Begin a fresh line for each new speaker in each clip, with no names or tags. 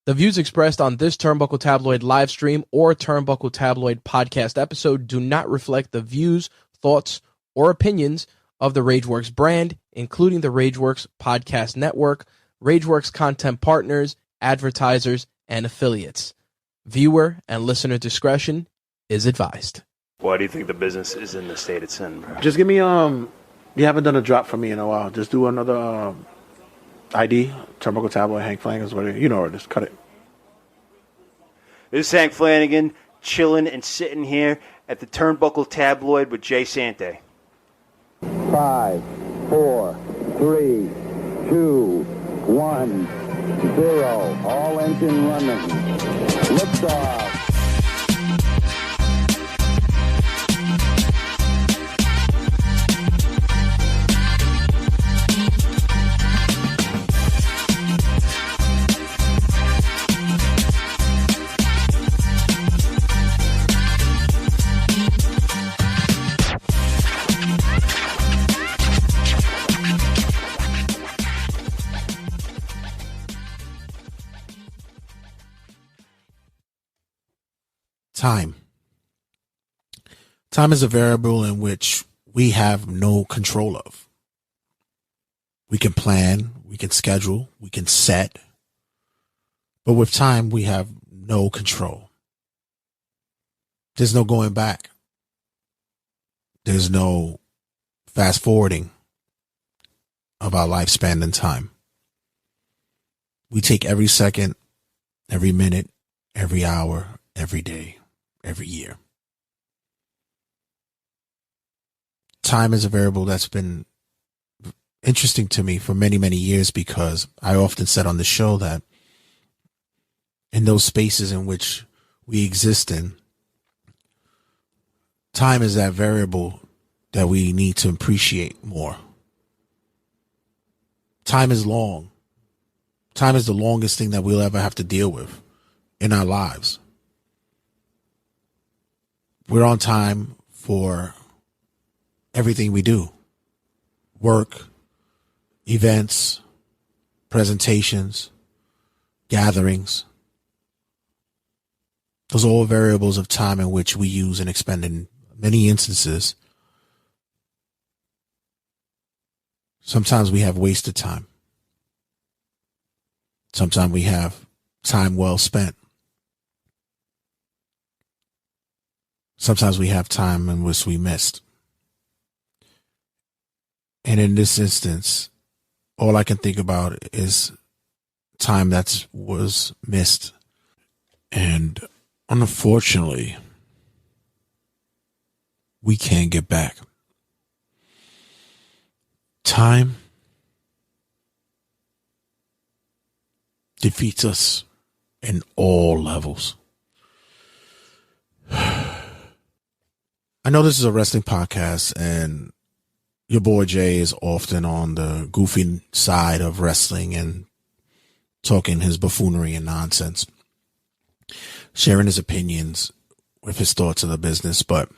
The views expressed on this Turnbuckle Tabloid live stream or Turnbuckle Tabloid podcast episode do not reflect the views, thoughts, or opinions of the RageWorks brand, including the RageWorks podcast network, RageWorks content partners, advertisers, and affiliates. Viewer and listener discretion is advised.
Why do you think the business is in the state it's in, bro?
Just give me, you haven't done a drop for me in a while. Just do another, ID, Turnbuckle Tabloid, Hank Flanagan's, whatever. You know where it is. Cut it.
This is Hank Flanagan, chilling and sitting here at the Turnbuckle Tabloid with Jay Sante.
5, 4, 3, 2, 1, 0. All engine running. Liftoff.
Time. Time is a variable in which we have no control of. We can plan, we can schedule, we can set, but with time, we have no control. There's no going back. There's no fast forwarding of our lifespan and time. We take every second, every minute, every hour, every day, every year. Time is a variable that's been interesting to me for many, many years because I often said on the show that in those spaces in which we exist in, time is that variable that we need to appreciate more. Time is long. Time is the longest thing that we'll ever have to deal with in our lives. We're on time for everything we do. Work, events, presentations, gatherings. Those are all variables of time in which we use and expend in many instances. Sometimes we have wasted time. Sometimes we have time well spent. Sometimes we have time in which we missed. And in this instance, all I can think about is time that was missed. And unfortunately, we can't get back. Time defeats us in all levels. I know this is a wrestling podcast and your boy Jay is often on the goofy side of wrestling and talking his buffoonery and nonsense, sharing his opinions with his thoughts of the business. But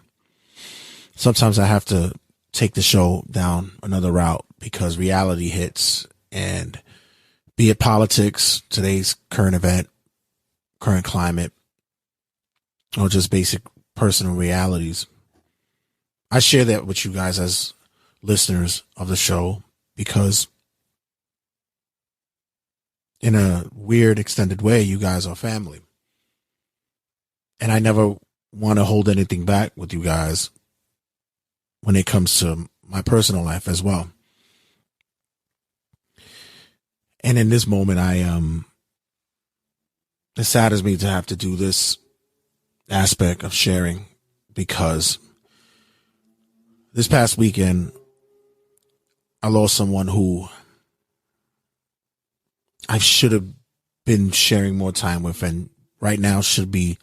sometimes I have to take the show down another route because reality hits, and be it politics, today's current event, current climate, or just basic personal realities. I share that with you guys as listeners of the show because in a weird extended way, you guys are family. And I never want to hold anything back with you guys when it comes to my personal life as well. And in this moment, it saddens me to have to do this aspect of sharing because this past weekend, I lost someone who I should have been sharing more time with, and right now should be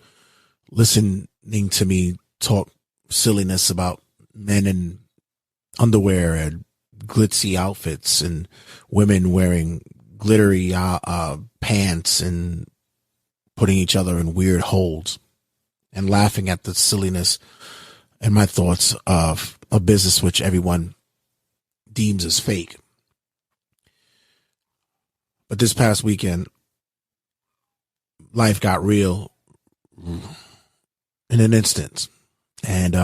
listening to me talk silliness about men in underwear and glitzy outfits and women wearing glittery pants and putting each other in weird holds and laughing at the silliness and my thoughts of a business which everyone deems as fake. But this past weekend, life got real in an instant. And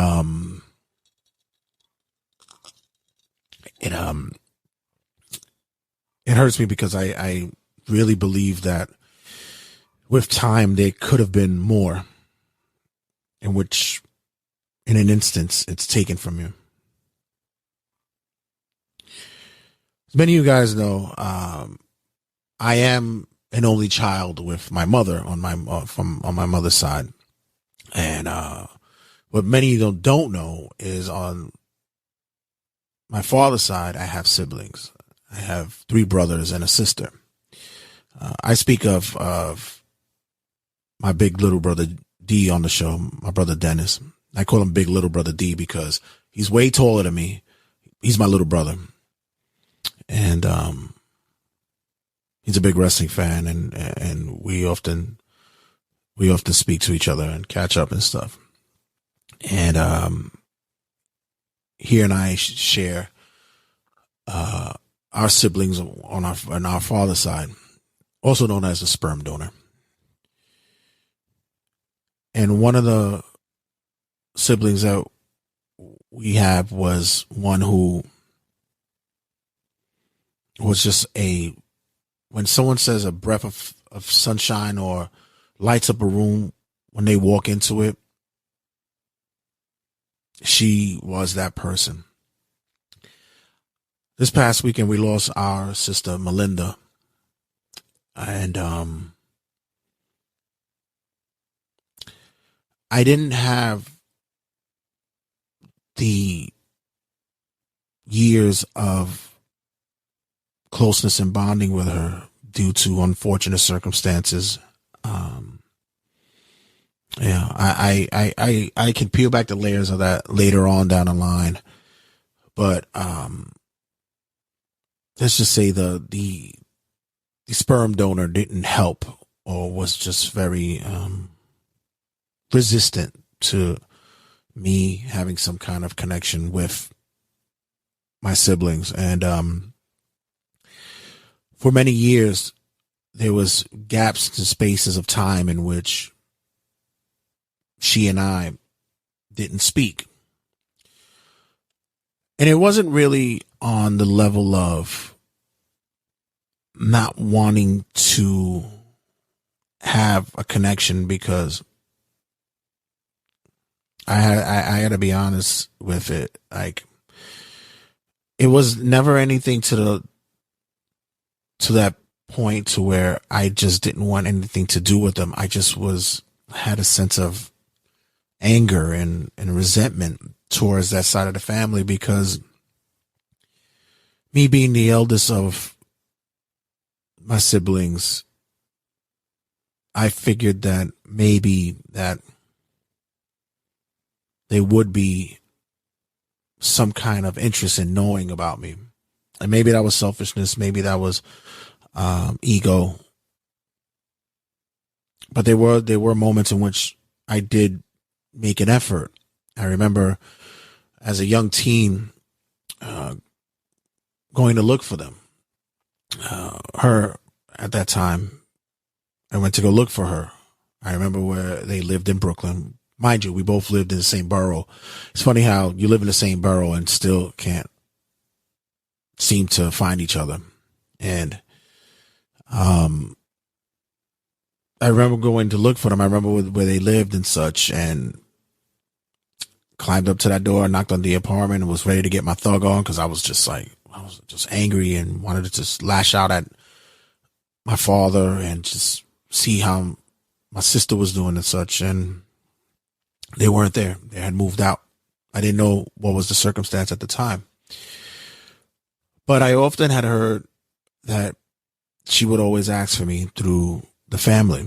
it hurts me because I really believe that with time there could have been more, in which in an instance it's taken from you. As many of you guys know, I am an only child with my mother on my mother's side, and what many of them don't know is on my father's side I have siblings. I have 3 brothers and a sister. I speak of my big little brother D on the show, my brother Dennis. I call him Big Little Brother D because he's way taller than me. He's my little brother. And he's a big wrestling fan, and we often speak to each other and catch up and stuff. And he and I share our siblings on our father's side, also known as a sperm donor. And one of the siblings that we have was one who was just when someone says a breath of sunshine or lights up a room when they walk into it, she was that person. This past weekend, we lost our sister, Melinda. And I didn't have the years of closeness and bonding with her due to unfortunate circumstances. I can peel back the layers of that later on down the line, but let's just say the sperm donor didn't help, or was just very resistant to me having some kind of connection with my siblings. And for many years there was gaps and spaces of time in which she and I didn't speak. And it wasn't really on the level of not wanting to have a connection, because I had to be honest with it. Like, it was never anything to that point to where I just didn't want anything to do with them. I just had a sense of anger and resentment towards that side of the family, because me being the eldest of my siblings, I figured that maybe that there would be some kind of interest in knowing about me. And maybe that was selfishness. Maybe that was ego. But there were moments in which I did make an effort. I remember as a young teen going to look for them. Her, at that time, I went to go look for her. I remember where they lived in Brooklyn. Mind you, we both lived in the same borough. It's funny how you live in the same borough and still can't seem to find each other. And I remember going to look for them. I remember where they lived and such, and climbed up to that door, knocked on the apartment, and was ready to get my thug on, because I was just angry and wanted to just lash out at my father and just see how my sister was doing and such. And they weren't there. They had moved out. I didn't know what was the circumstance at the time. But I often had heard that she would always ask for me through the family.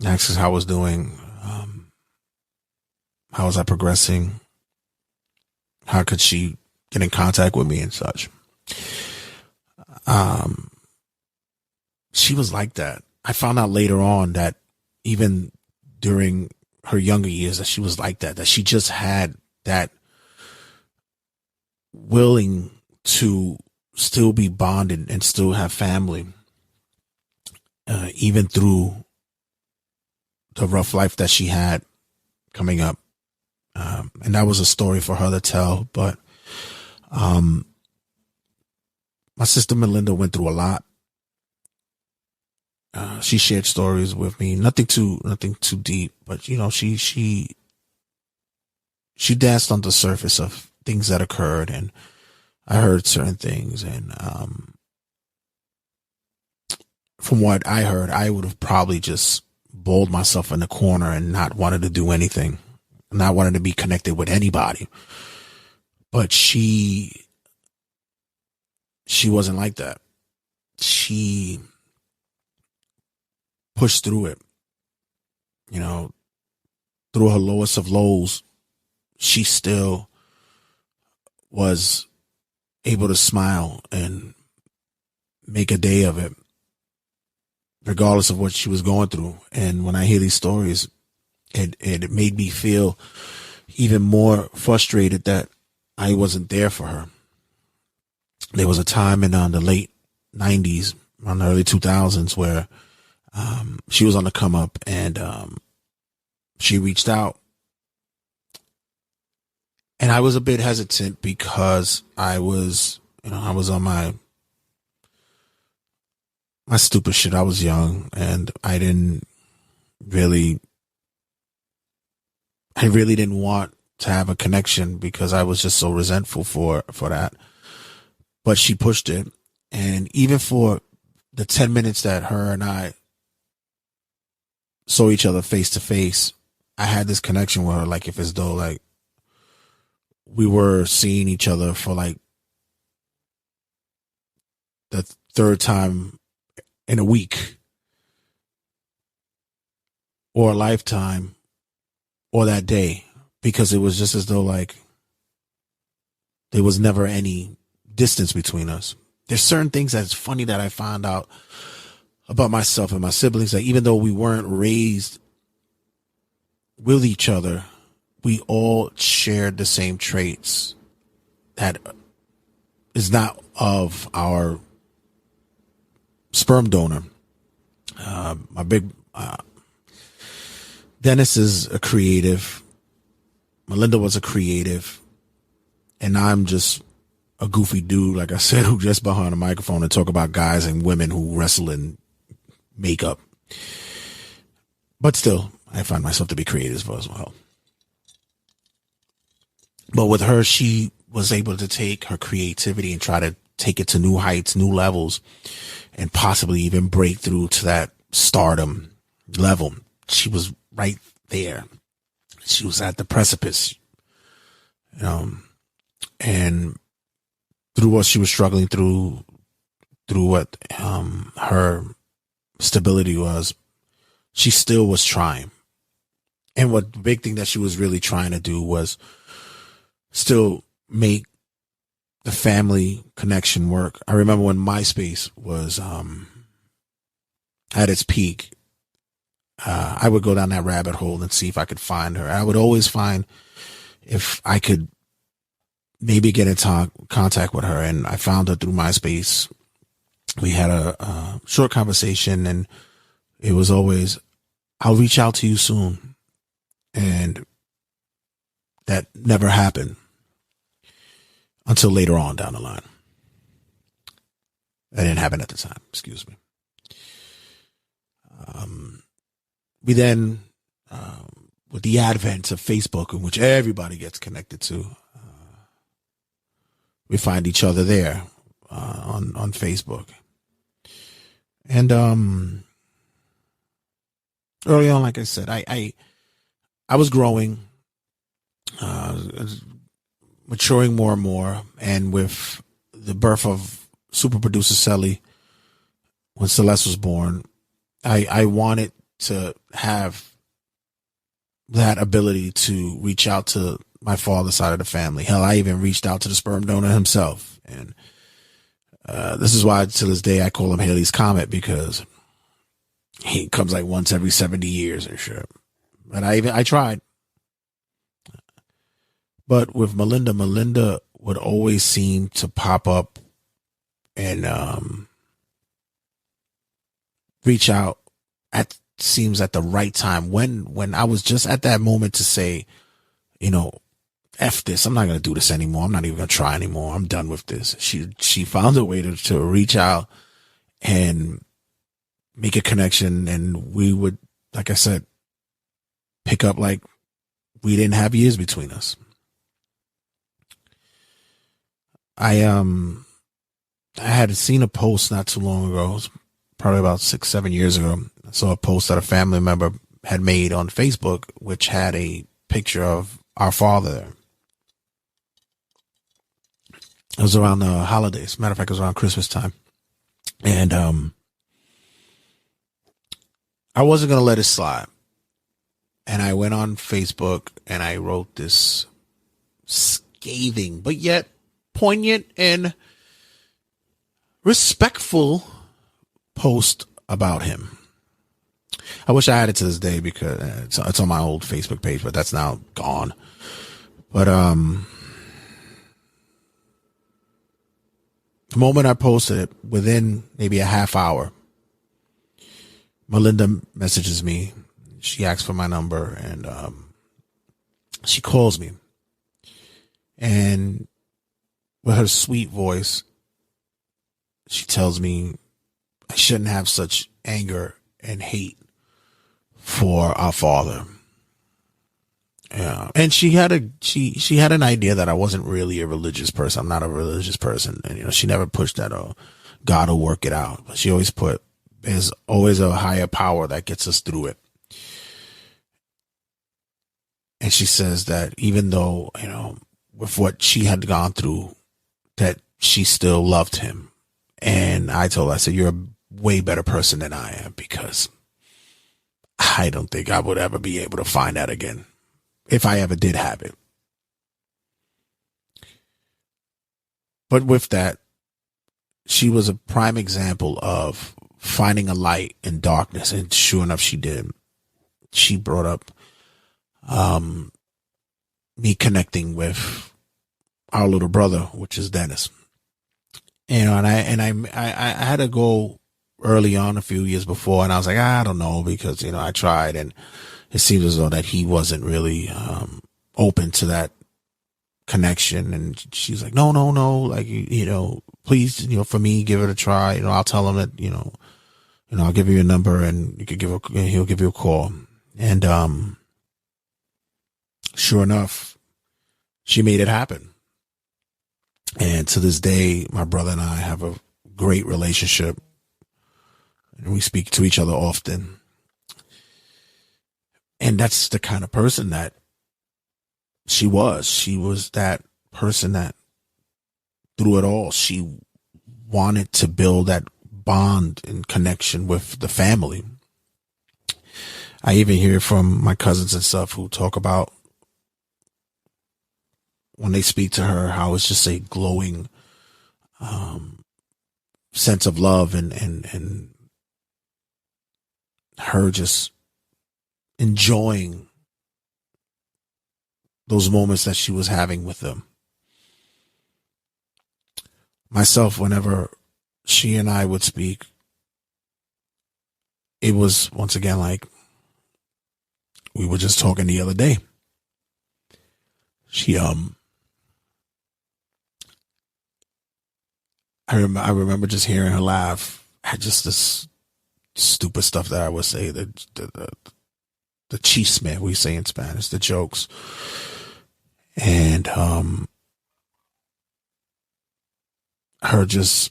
Ask us how I was doing. How was I progressing? How could she get in contact with me and such? She was like that. I found out later on that even during her younger years that she was like that she just had that willing to still be bonded and still have family, even through the rough life that she had coming up. And that was a story for her to tell. But my sister Melinda went through a lot. She shared stories with me, nothing too deep, but she danced on the surface of things that occurred, and I heard certain things, and from what I heard, I would have probably just balled myself in the corner and not wanted to do anything, not wanted to be connected with anybody. But she wasn't like that. She pushed through it. Through her lowest of lows, she still was able to smile and make a day of it, regardless of what she was going through. And when I hear these stories, it made me feel even more frustrated that I wasn't there for her. There was a time in the late 90s, around the early 2000s, where she was on the come up, and she reached out. And I was a bit hesitant because I was on my stupid shit. I was young, and I really didn't want to have a connection because I was just so resentful for that. But she pushed it. And even for the 10 minutes that her and I saw each other face to face, I had this connection with her, like if as though like we were seeing each other for like the third time in a week, or a lifetime, or that day, because it was just as though like there was never any distance between us. There's certain things that's funny that I found out about myself and my siblings, that even though we weren't raised with each other, we all shared the same traits that is not of our sperm donor. My big Dennis is a creative. Melinda was a creative, and I'm just a goofy dude, like I said, who just behind a microphone and talk about guys and women who wrestle in makeup. But still, I find myself to be creative as well. But with her, she was able to take her creativity and try to take it to new heights, new levels, and possibly even break through to that stardom level. She was right there. She was at the precipice, and through what she was struggling through what her stability was, she still was trying. And what the big thing that she was really trying to do was still make the family connection work. I remember when MySpace was at its peak, I would go down that rabbit hole and see if I could find her. I would always find if I could maybe get in contact with her, and I found her through MySpace. We had a short conversation, and it was always, "I'll reach out to you soon," and that never happened until later on down the line. That didn't happen at the time. Excuse me. We then, with the advent of Facebook, in which everybody gets connected to, we find each other there on Facebook. And early on, like I said, I was growing, maturing more and more, and with the birth of super producer Selly, when Celeste was born, I wanted to have that ability to reach out to my father's side of the family. Hell, I even reached out to the sperm donor himself. And this is why to this day I call him Haley's Comet, because he comes like once every 70 years and shit. But I tried. But with Melinda would always seem to pop up and reach out at seems at the right time, when I was just at that moment to say, you know, F this, I'm not going to do this anymore. I'm not even going to try anymore. I'm done with this. She found a way to reach out and make a connection. And we would, like I said, pick up like we didn't have years between us. I had seen a post not too long ago. It was probably about 6-7 years ago. I saw a post that a family member had made on Facebook, which had a picture of our father there. It was around the holidays. Matter of fact, it was around Christmas time. And I wasn't going to let it slide. And I went on Facebook and I wrote this scathing, but yet poignant and respectful post about him. I wish I had it to this day because it's on my old Facebook page, but that's now gone. But the moment I posted it, within maybe a half hour, Melinda messages me. She asks for my number and she calls me. And with her sweet voice, she tells me I shouldn't have such anger and hate for our father. Yeah. And she had an idea that I wasn't really a religious person. I'm not a religious person. And, you know, she never pushed that, God will work it out. But she always put, there's always a higher power that gets us through it. And she says that even though, you know, with what she had gone through, that she still loved him. And I told her, I said, you're a way better person than I am, because I don't think I would ever be able to find that again, if I ever did have it. But with that, she was a prime example of finding a light in darkness. And sure enough, she did. She brought up me connecting with our little brother, which is Dennis. You know, and I had to go early on, a few years before, and I was like, I don't know, because, you know, I tried, and it seems as though that he wasn't really open to that connection. And she's like, no, like, you know, please, you know, for me, give it a try. You know, I'll tell him that, you know, I'll give you a number and you could he'll give you a call. And sure enough, she made it happen. And to this day, my brother and I have a great relationship, and we speak to each other often. And that's the kind of person that she was. She was that person that through it all, she wanted to build that bond and connection with the family. I even hear from my cousins and stuff who talk about, when they speak to her, how it's just a glowing sense of love and her just enjoying those moments that she was having with them. Myself, whenever she and I would speak, it was once again like we were just talking the other day. She I remember just hearing her laugh at just this stupid stuff that I would say, the chisme we say in Spanish, the jokes. And her just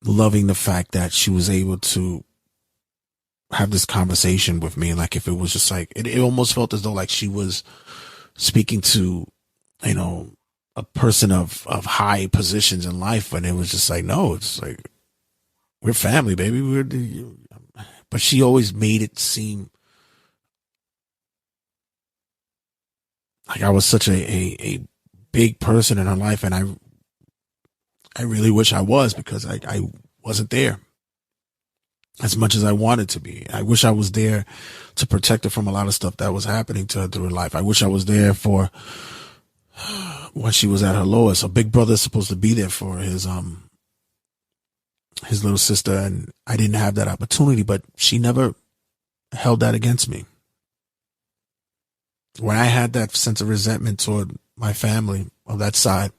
loving the fact that she was able to have this conversation with me. Like, if it was just like, it almost felt as though like she was speaking to, you know, a person of high positions in life. And it was just like, no, it's like, we're family, baby. But she always made it seem like I was such a big person in her life. And I really wish I was, because I wasn't there as much as I wanted to be. I wish I was there to protect her from a lot of stuff that was happening to her through her life. I wish I was there for when she was at her lowest. A big brother is supposed to be there for his his little sister, and I didn't have that opportunity, but she never held that against me. When I had that sense of resentment toward my family of that side,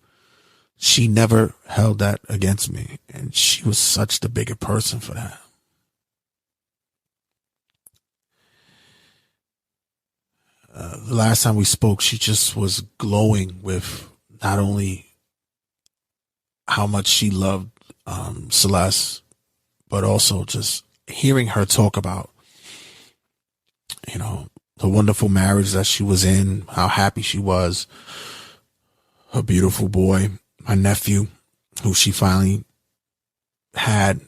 she never held that against me. And she was such the bigger person for that. The last time we spoke, she just was glowing with not only how much she loved Celeste, but also just hearing her talk about, you know, the wonderful marriage that she was in, how happy she was, her beautiful boy, my nephew, who she finally had.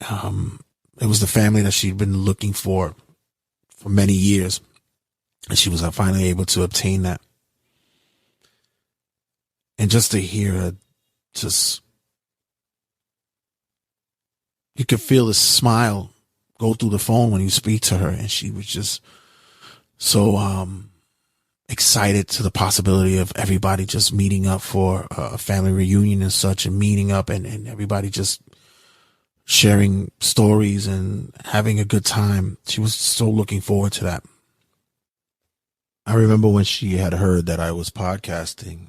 It was the family that she'd been looking for many years, and she was finally able to obtain that. And just to hear her, just, you could feel the smile go through the phone when you speak to her, and she was just so excited to the possibility of everybody just meeting up for a family reunion and such, and meeting up and everybody just sharing stories and having a good time. She was so looking forward to that. I remember when she had heard that I was podcasting,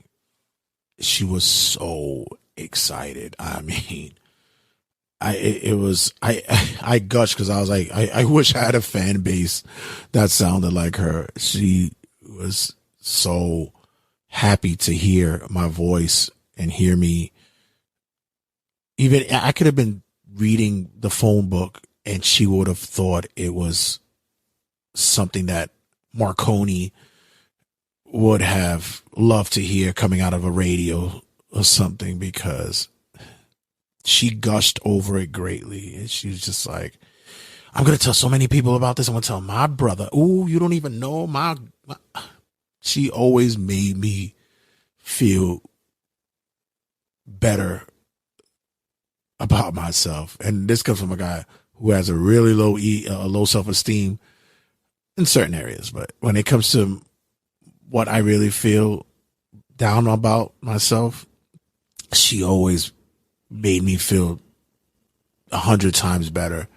she was so excited. I mean, I gushed because I was like, I wish I had a fan base that sounded like her. She was so happy to hear my voice and hear me. Even I could have been reading the phone book and she would have thought it was something that Marconi would have loved to hear coming out of a radio or something, because she gushed over it greatly. And she was just like, I'm going to tell so many people about this. I'm going to tell my brother. Ooh, you don't even know my. She always made me feel better about myself. And this comes from a guy who has a really low self-esteem in certain areas. But when it comes to what I really feel down about myself, she always made me feel 100 times better.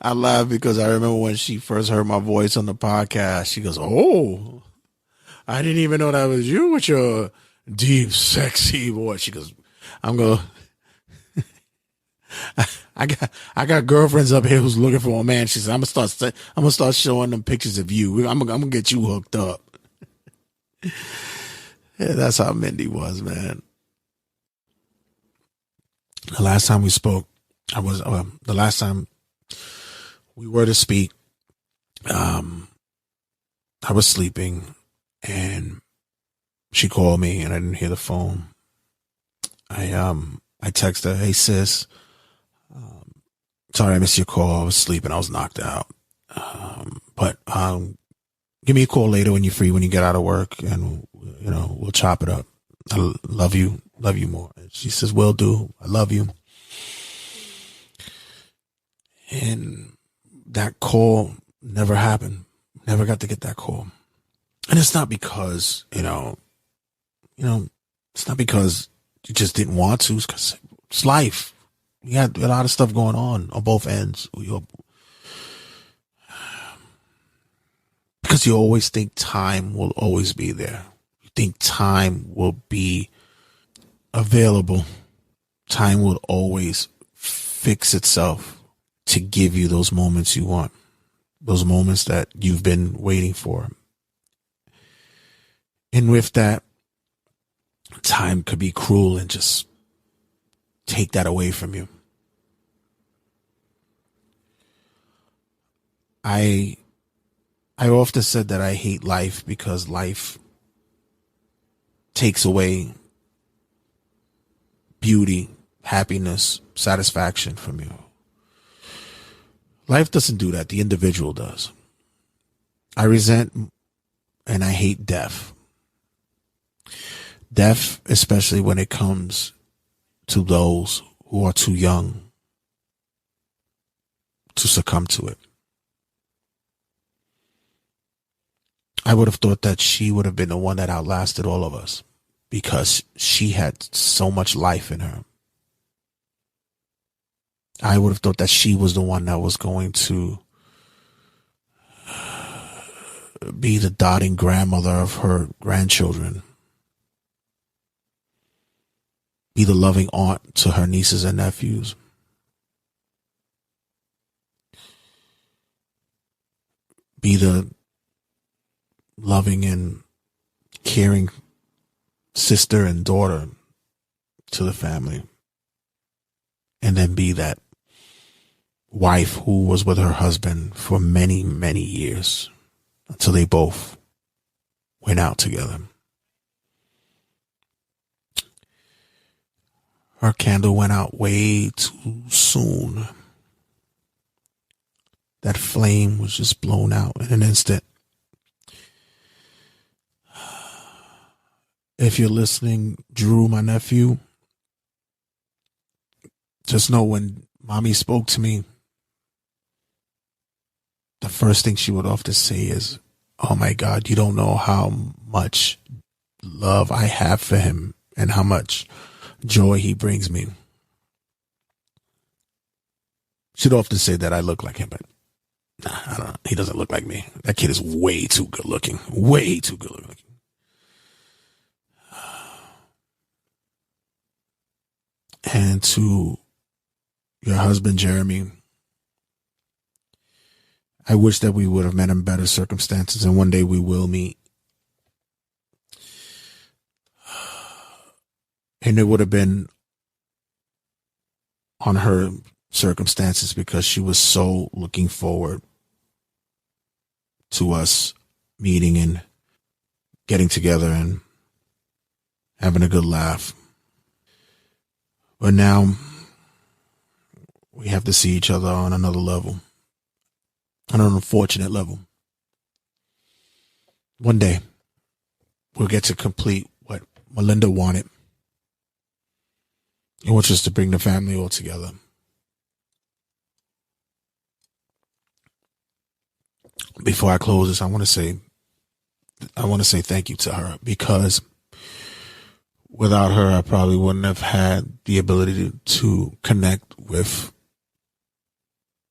I laugh because I remember when she first heard my voice on the podcast, she goes, "Oh, I didn't even know that was you with your deep, sexy voice." She goes, I got girlfriends up here who's looking for a man. She said, I'm gonna start showing them pictures of you. I'm gonna get you hooked up. Yeah, that's how Mindy was, man. The last time we spoke, the last time we were to speak, I was sleeping and she called me and I didn't hear the phone. I texted her, "Hey sis, sorry I missed your call. I was sleeping. I was knocked out. But give me a call later when you're free, when you get out of work, and we'll chop it up. I love you more." And she says, "Will do. I love you." And that call never happened. Never got to get that call. And it's not because, it's not because you just didn't want to. It's because it's life. You had a lot of stuff going on both ends. Because you always think time will always be there. You think time will be available. Time will always fix itself to give you those moments you want. Those moments that you've been waiting for. And with that, time could be cruel and just take that away from you. I often said that I hate life because life takes away beauty, happiness, satisfaction from you. Life doesn't do that. The individual does. I resent and I hate death. Death, especially when it comes to those who are too young to succumb to it. I would have thought that she would have been the one that outlasted all of us because she had so much life in her. I would have thought that she was the one that was going to be the doting grandmother of her grandchildren, be the loving aunt to her nieces and nephews, be the loving and caring sister and daughter to the family, and then be that wife who was with her husband for many, many years until they both went out together. Her candle went out way too soon. That flame was just blown out in an instant. If you're listening, Drew, my nephew, just know when mommy spoke to me, the first thing she would often say is, "Oh my God, you don't know how much love I have for him and how much joy he brings me." She'd often say that I look like him, but nah, I don't know. He doesn't look like me. That kid is way too good looking. Way too good looking. And to your husband, Jeremy, I wish that we would have met in better circumstances, and one day we will meet. And it would have been on her circumstances because she was so looking forward to us meeting and getting together and having a good laugh. But now we have to see each other on another level, on an unfortunate level. One day we'll get to complete what Melinda wanted, which is to bring the family all together. Before I close this, I want to say thank you to her, because without her, I probably wouldn't have had the ability to connect with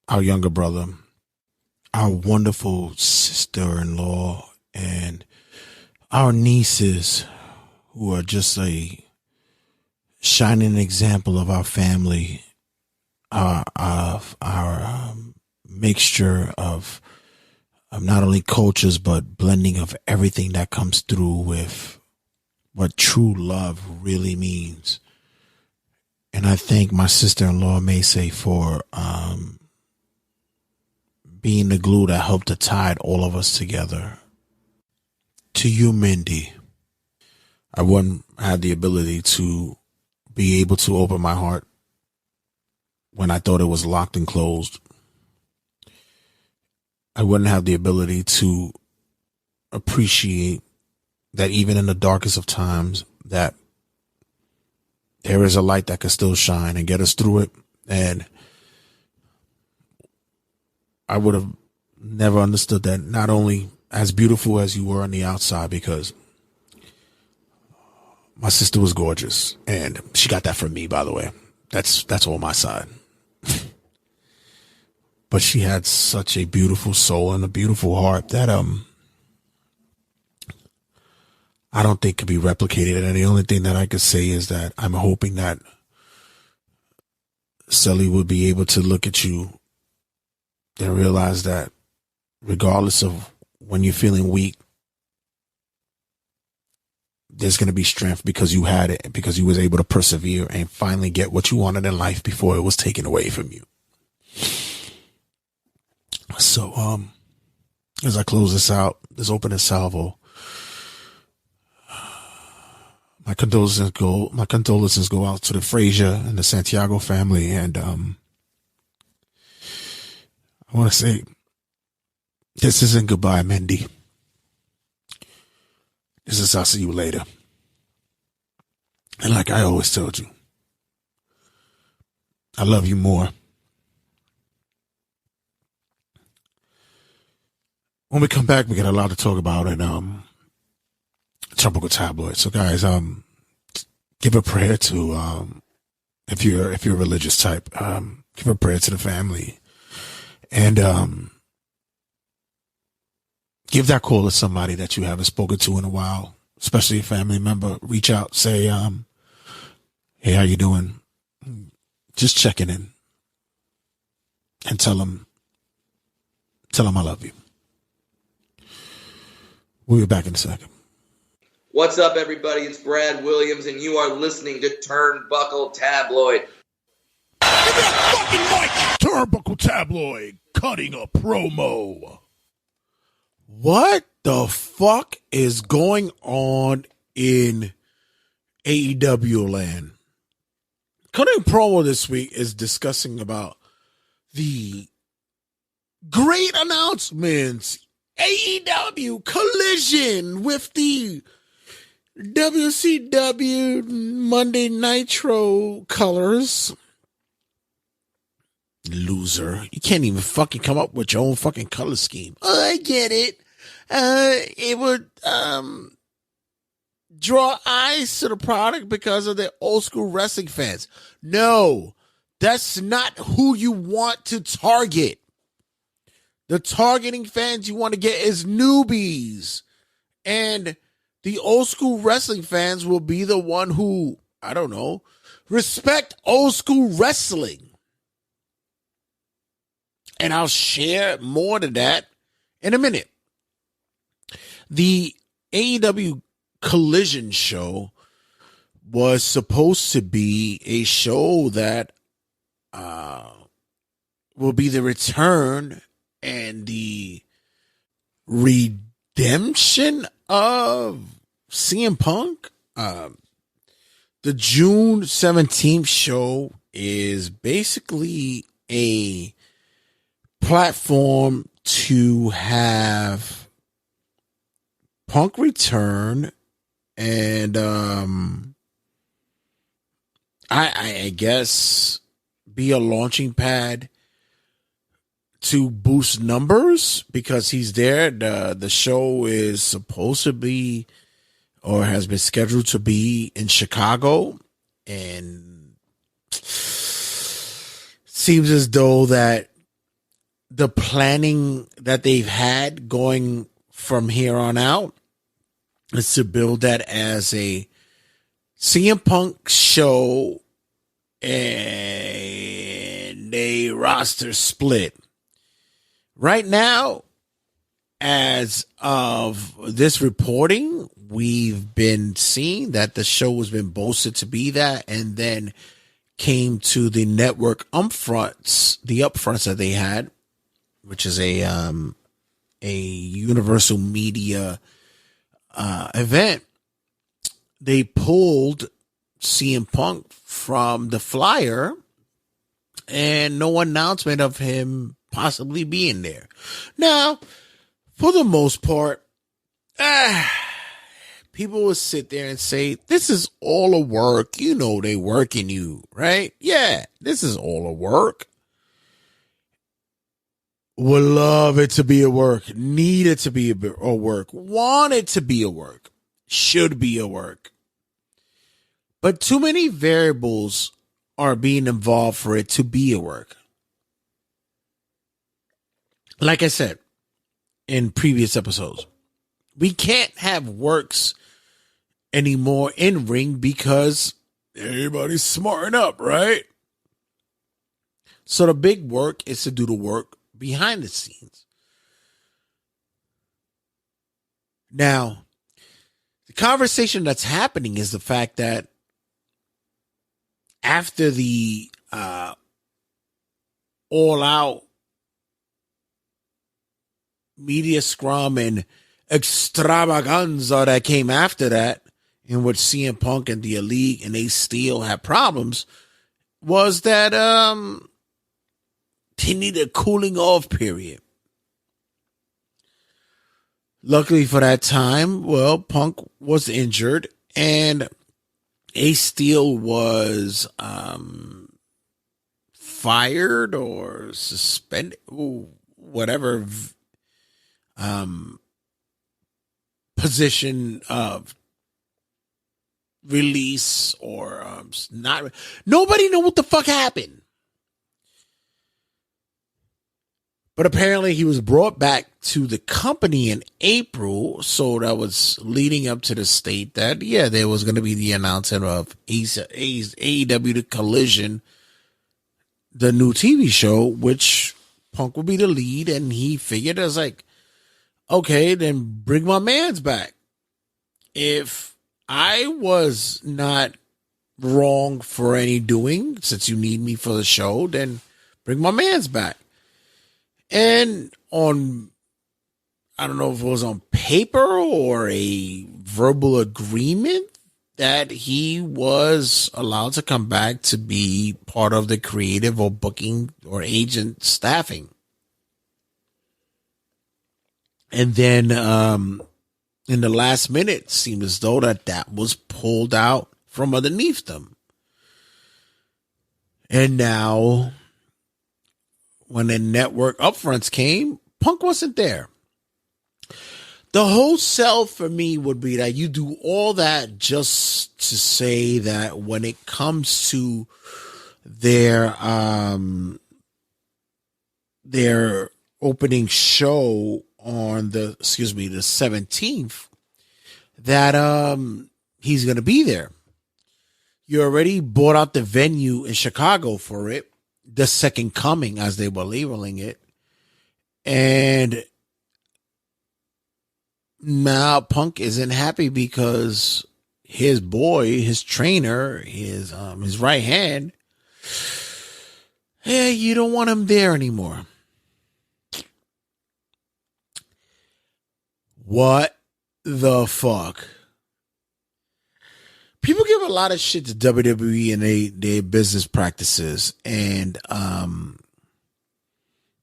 our younger brother, our wonderful sister-in-law, and our nieces, who are just a shining example of our family, of our mixture of not only cultures, but blending of everything that comes through with what true love really means. And I thank my sister-in-law, Macy, for being the glue that helped to tie all of us together. To you, Mindy, I wouldn't have the ability to be able to open my heart when I thought it was locked and closed. I wouldn't have the ability to appreciate that even in the darkest of times, that there is a light that can still shine and get us through it. And I would have never understood that, not only as beautiful as you were on the outside, because my sister was gorgeous, and she got that from me, by the way. That's all my side. But she had such a beautiful soul and a beautiful heart that I don't think could be replicated. And the only thing that I could say is that I'm hoping that Sully would be able to look at you and realize that regardless of when you're feeling weak, there's going to be strength because you had it, because you was able to persevere and finally get what you wanted in life before it was taken away from you. So, as I close this out, this opening salvo, my condolences go out to the Frazier and the Santiago family, and I want to say, this isn't goodbye, Mindy. This is I'll see you later. And like I always told you, I love you more. When we come back, we got a lot to talk about in Turnbuckle Tabloid. So guys, give a prayer to if you're a religious type, give a prayer to the family, and give that call to somebody that you haven't spoken to in a while, especially a family member. Reach out, say, hey, how you doing? Just checking in, and tell them I love you. We'll be back in a second.
What's up, everybody? It's Brad Williams, and you are listening to Turnbuckle Tabloid.
Give me that fucking mic! Turnbuckle Tabloid, cutting a promo. What the fuck is going on in AEW land? Cutting a promo this week is discussing about the great announcements. AEW collision with the WCW Monday Nitro colors. Loser. You can't even fucking come up with your own fucking color scheme. Oh, I get it. It would draw eyes to the product because of the old school wrestling fans. No, that's not who you want to target. The targeting fans you want to get is newbies. And the old school wrestling fans will be the one who, I don't know, respect old school wrestling. And I'll share more to that in a minute. The AEW Collision show was supposed to be a show that will be the return and the redemption of CM Punk. The June 17th show is basically a platform to have Punk return and I guess be a launching pad to boost numbers because he's there. The show is supposed to be or has been scheduled to be in Chicago, and seems as though that the planning that they've had going from here on out is to build that as a CM Punk show and a roster split. Right now, as of this reporting, we've been seeing that the show has been boasted to be that, and then came to the network upfronts, the upfronts that they had, which is a Universal Media event. They pulled CM Punk from the flyer, and no announcement of him possibly being there. Now, for the most part, people will sit there and say, this is all a work. You know they working you, right? Yeah, this is all a work. Would love it to be a work. Need it to be a work. Want it to be a work. Should be a work. But too many variables are being involved for it to be a work. Like I said in previous episodes, we can't have works anymore in ring because everybody's smarting up, right? So the big work is to do the work behind the scenes. Now, the conversation that's happening is the fact that after the all-out media scrum and extravaganza that came after that, in which CM Punk and the Elite and they still have problems, was that they need a cooling off period. Luckily for that time, well, Punk was injured and Ace Steel was fired or suspended, whatever position of release or not. Nobody knew what the fuck happened. But apparently he was brought back to the company in April. So that was leading up to the state that, yeah, there was going to be the announcement of AEW The Collision, the new TV show, which Punk would be the lead. And he figured, I was like, okay, then bring my mans back. If I was not wrong for any doing, since you need me for the show, then bring my mans back. And on, I don't know if it was on paper or a verbal agreement, that he was allowed to come back to be part of the creative or booking or agent staffing. And then in the last minute, it seemed as though that was pulled out from underneath them. And now, when the network upfronts came, Punk wasn't there. The whole sell for me would be that you do all that just to say that when it comes to their opening show on the 17th, that he's going to be there. You already bought out the venue in Chicago for it. The Second Coming, as they were labeling it. And now Punk isn't happy because his boy, his trainer, his right hand, hey, you don't want him there anymore. What the fuck? People give a lot of shit to WWE and their business practices, and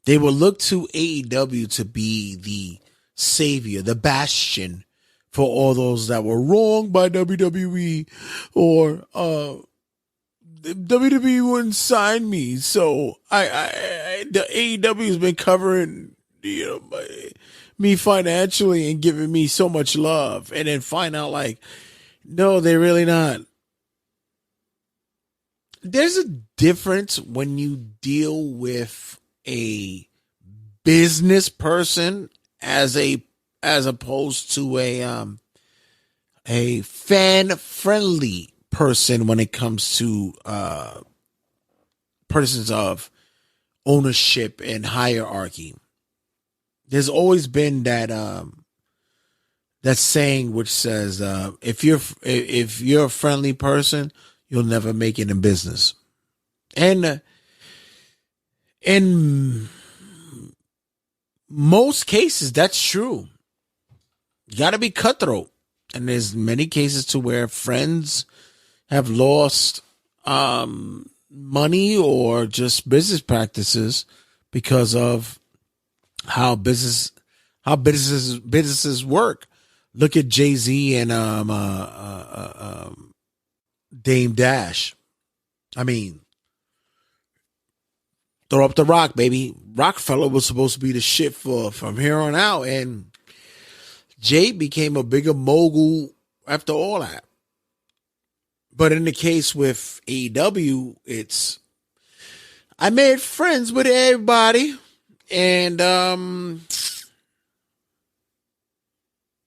they will look to AEW to be the savior, the bastion for all those that were wronged by WWE, or WWE wouldn't sign me, so the AEW has been covering me financially and giving me so much love, and then find out like, no, they're really not. There's a difference when you deal with a business person as opposed to a fan-friendly person when it comes to persons of ownership and hierarchy. There's always been that saying which says, if you're a friendly person, you'll never make it in business. And in most cases, that's true. You got to be cutthroat. And there's many cases to where friends have lost money or just business practices because of how businesses work. Look at Jay-Z and Dame Dash. I mean, throw up the rock, baby. Rockefeller was supposed to be the shit from here on out, and Jay became a bigger mogul after all that. But in the case with AEW, it's I made friends with everybody, and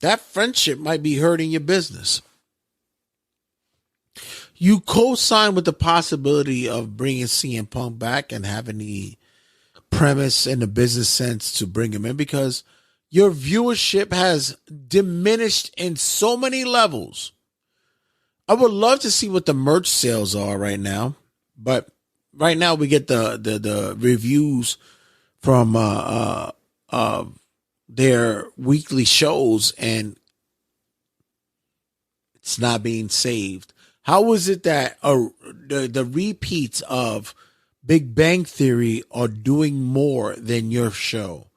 that friendship might be hurting your business. You co-sign with the possibility of bringing CM Punk back and having the premise and the business sense to bring him in because your viewership has diminished in so many levels. I would love to see what the merch sales are right now, but right now we get the reviews from their weekly shows, and it's not being saved. How is it that the repeats of Big Bang Theory are doing more than your show?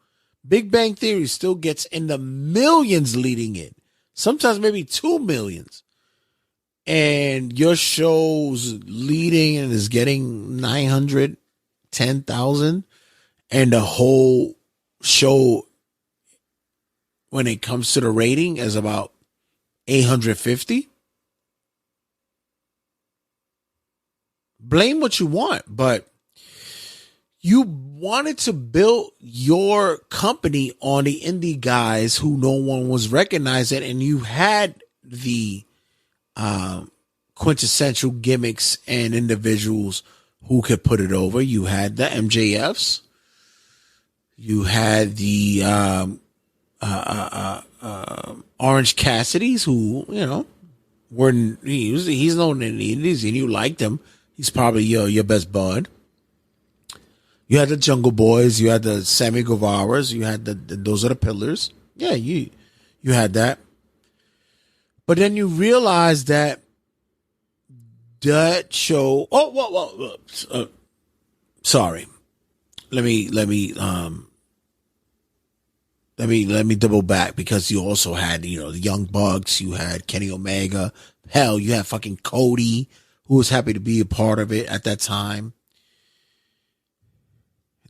Big Bang Theory still gets in the millions leading it, sometimes maybe 2 millions. And your show's leading and is getting 910,000, and the whole show, when it comes to the rating, is about 850. blame what you want, but you wanted to build your company on the indie guys who no one was recognizing, and you had the quintessential gimmicks and individuals who could put it over. You had the MJFs. You had the Orange Cassidy's, who, you know, he's known in the indies, and you liked him. He's probably your best bud. You had the Jungle Boys. You had the Sammy Guevaras. You had those are the pillars. Yeah, you had that. But then you realize that show. Sorry. Let me double back, because you also had, the Young Bucks. You had Kenny Omega. Hell, you had fucking Cody, who was happy to be a part of it at that time.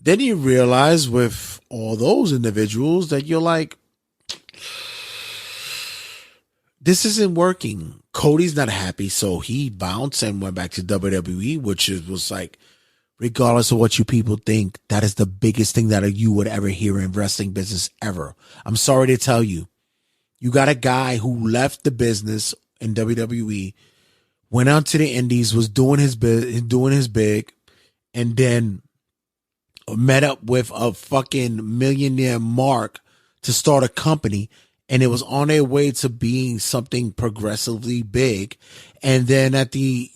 Then you realize with all those individuals that you're like, this isn't working. Cody's not happy, so he bounced and went back to WWE, which was like, regardless of what you people think, that is the biggest thing that you would ever hear in wrestling business ever. I'm sorry to tell you. You got a guy who left the business in WWE, went out to the indies, was doing his big, and then met up with a fucking millionaire Mark to start a company, and it was on their way to being something progressively big. And then at the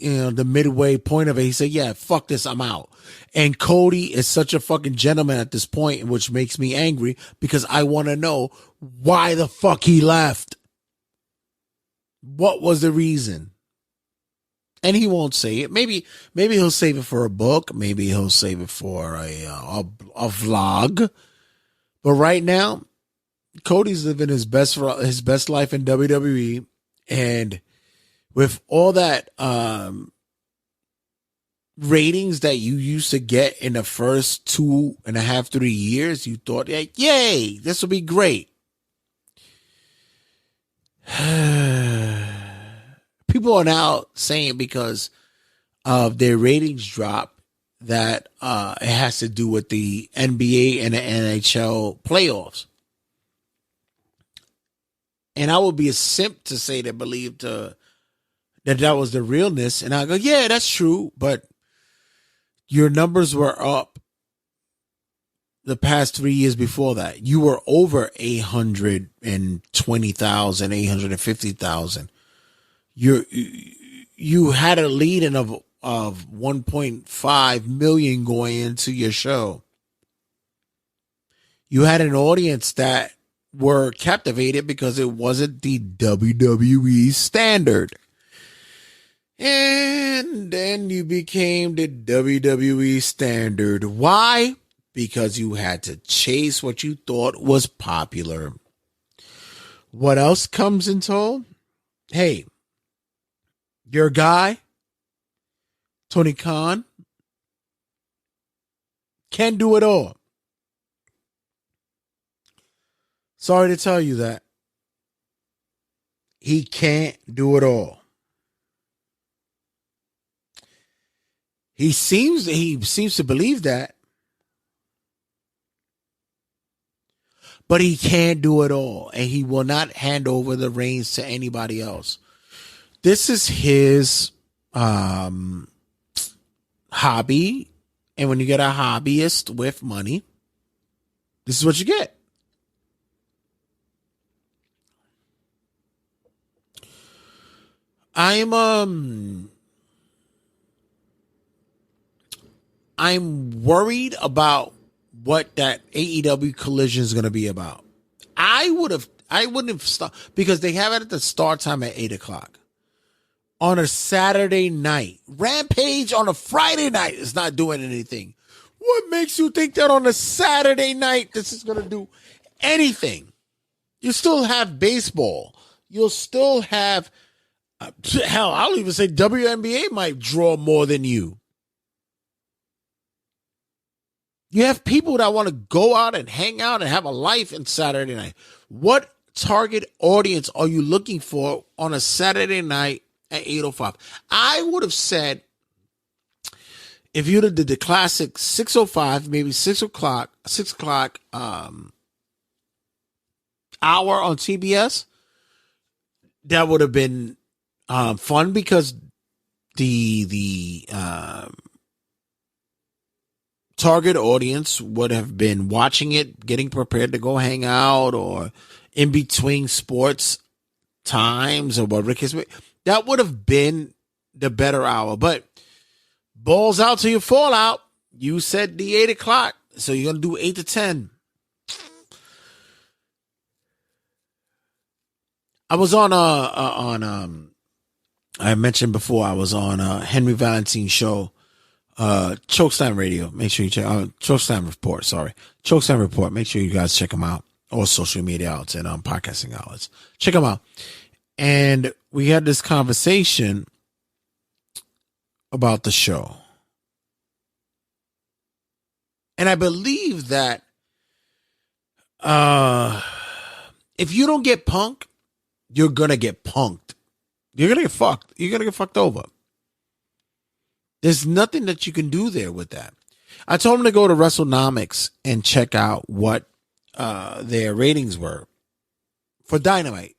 midway point of it, he said, yeah, fuck this, I'm out. And Cody is such a fucking gentleman at this point, which makes me angry, because I want to know why the fuck he left. What was the reason? And he won't say it. Maybe he'll save it for a book. Maybe he'll save it for a vlog. But right now, Cody's living his best life in WWE, and with all that ratings that you used to get in the first 2.5, 3 years, you thought, yay, this will be great. People are now saying, because of their ratings drop, that it has to do with the NBA and the NHL playoffs. And I would be a simp to say they believed that was the realness. And I go, yeah, that's true. But your numbers were up the past 3 years before that. You were over 820,000, 850,000. You had a lead in of 1.5 million going into your show. You had an audience that were captivated because it wasn't the WWE standard. And then you became the WWE standard. Why? Because you had to chase what you thought was popular. What else comes in tow? Hey, your guy, Tony Khan, can do it all. Sorry to tell you that. He can't do it all. He seems to believe that. But he can't do it all. And he will not hand over the reins to anybody else. This is his hobby. And when you get a hobbyist with money, this is what you get. I'm worried about what that AEW Collision is going to be about. I wouldn't have stopped, because they have it at the start time at 8:00 on a Saturday night. Rampage on a Friday night is not doing anything. What makes you think that on a Saturday night this is going to do anything? You still have baseball. You'll still have, hell, I'll even say WNBA might draw more than you. You have people that want to go out and hang out and have a life on Saturday night. What target audience are you looking for on a Saturday night at 8:05? I would have said if you'd have did the classic 6:05, maybe 6 o'clock, hour on TBS, that would have been fun because the target audience would have been watching it, getting prepared to go hang out, or in between sports times, or what Rick has. That would have been the better hour. But balls out till you fall out. You said the 8 o'clock, so you're gonna do 8 to 10. I was on I mentioned before I was on Henry Valentine's show, Chokeslam Radio. Make sure you check out Chokeslam Report. Sorry, Chokeslam Report. Make sure you guys check them out, or social media outlets and podcasting outlets. Check them out. And we had this conversation about the show, and I believe that if you don't get punked, you're gonna get punked. You're gonna get fucked. You're gonna get fucked over. There's nothing that you can do there with that. I told him to go to WrestleNomics and check out what their ratings were for Dynamite.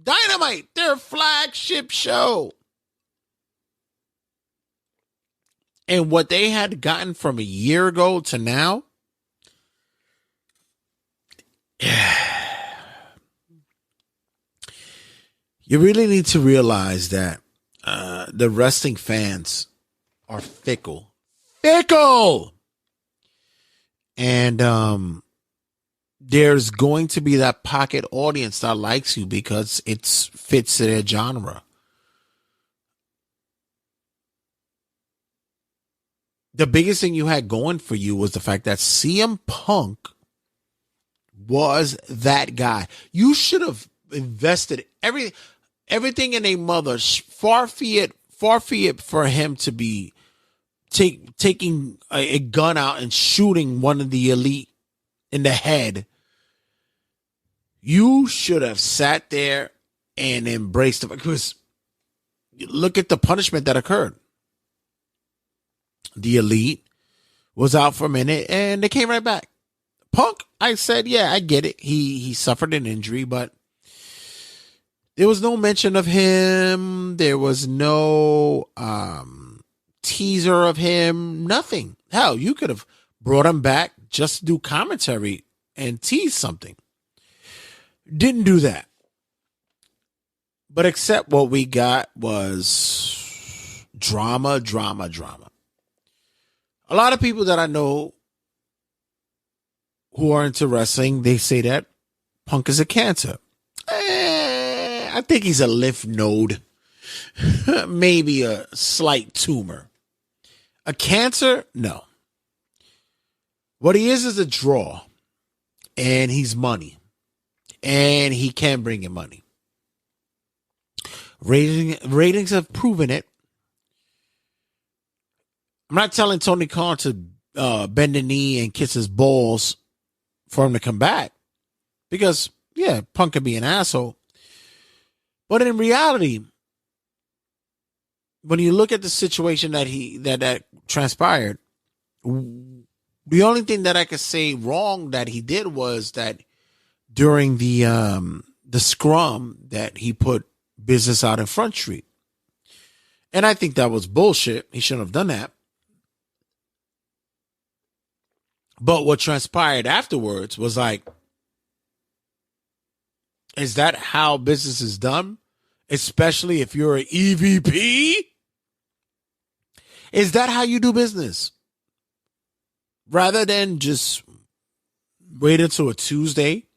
Dynamite, their flagship show. And what they had gotten from a year ago to now, you really need to realize that the wrestling fans are fickle. And there's going to be that pocket audience that likes you because it fits their genre. The biggest thing you had going for you was the fact that CM Punk was that guy. You should have invested everything in a mother. Far be it for him to be taking a gun out and shooting one of the elite in the head. You should have sat there and embraced it, because look at the punishment that occurred. The elite was out for a minute and they came right back. Punk, I said, yeah, I get it. He suffered an injury, but there was no mention of him. There was no teaser of him. Nothing. Hell, you could have brought him back just to do commentary and tease something. Didn't do that. But except what we got was drama. A lot of people that I know who are into wrestling, they say that Punk is a cancer. I think he's a lymph node. Maybe a slight tumor. A cancer? No. What he is a draw. And he's money. And he can bring in money. Ratings have proven it. I'm not telling Tony Khan to bend the knee and kiss his balls for him to come back. Because, yeah, Punk could be an asshole. But in reality, when you look at the situation that transpired, the only thing that I could say wrong that he did was that during the scrum that he put business out in Front Street. And I think that was bullshit. He shouldn't have done that. But what transpired afterwards was like, is that how business is done? Especially if you're an EVP? Is that how you do business? Rather than just wait until a Tuesday,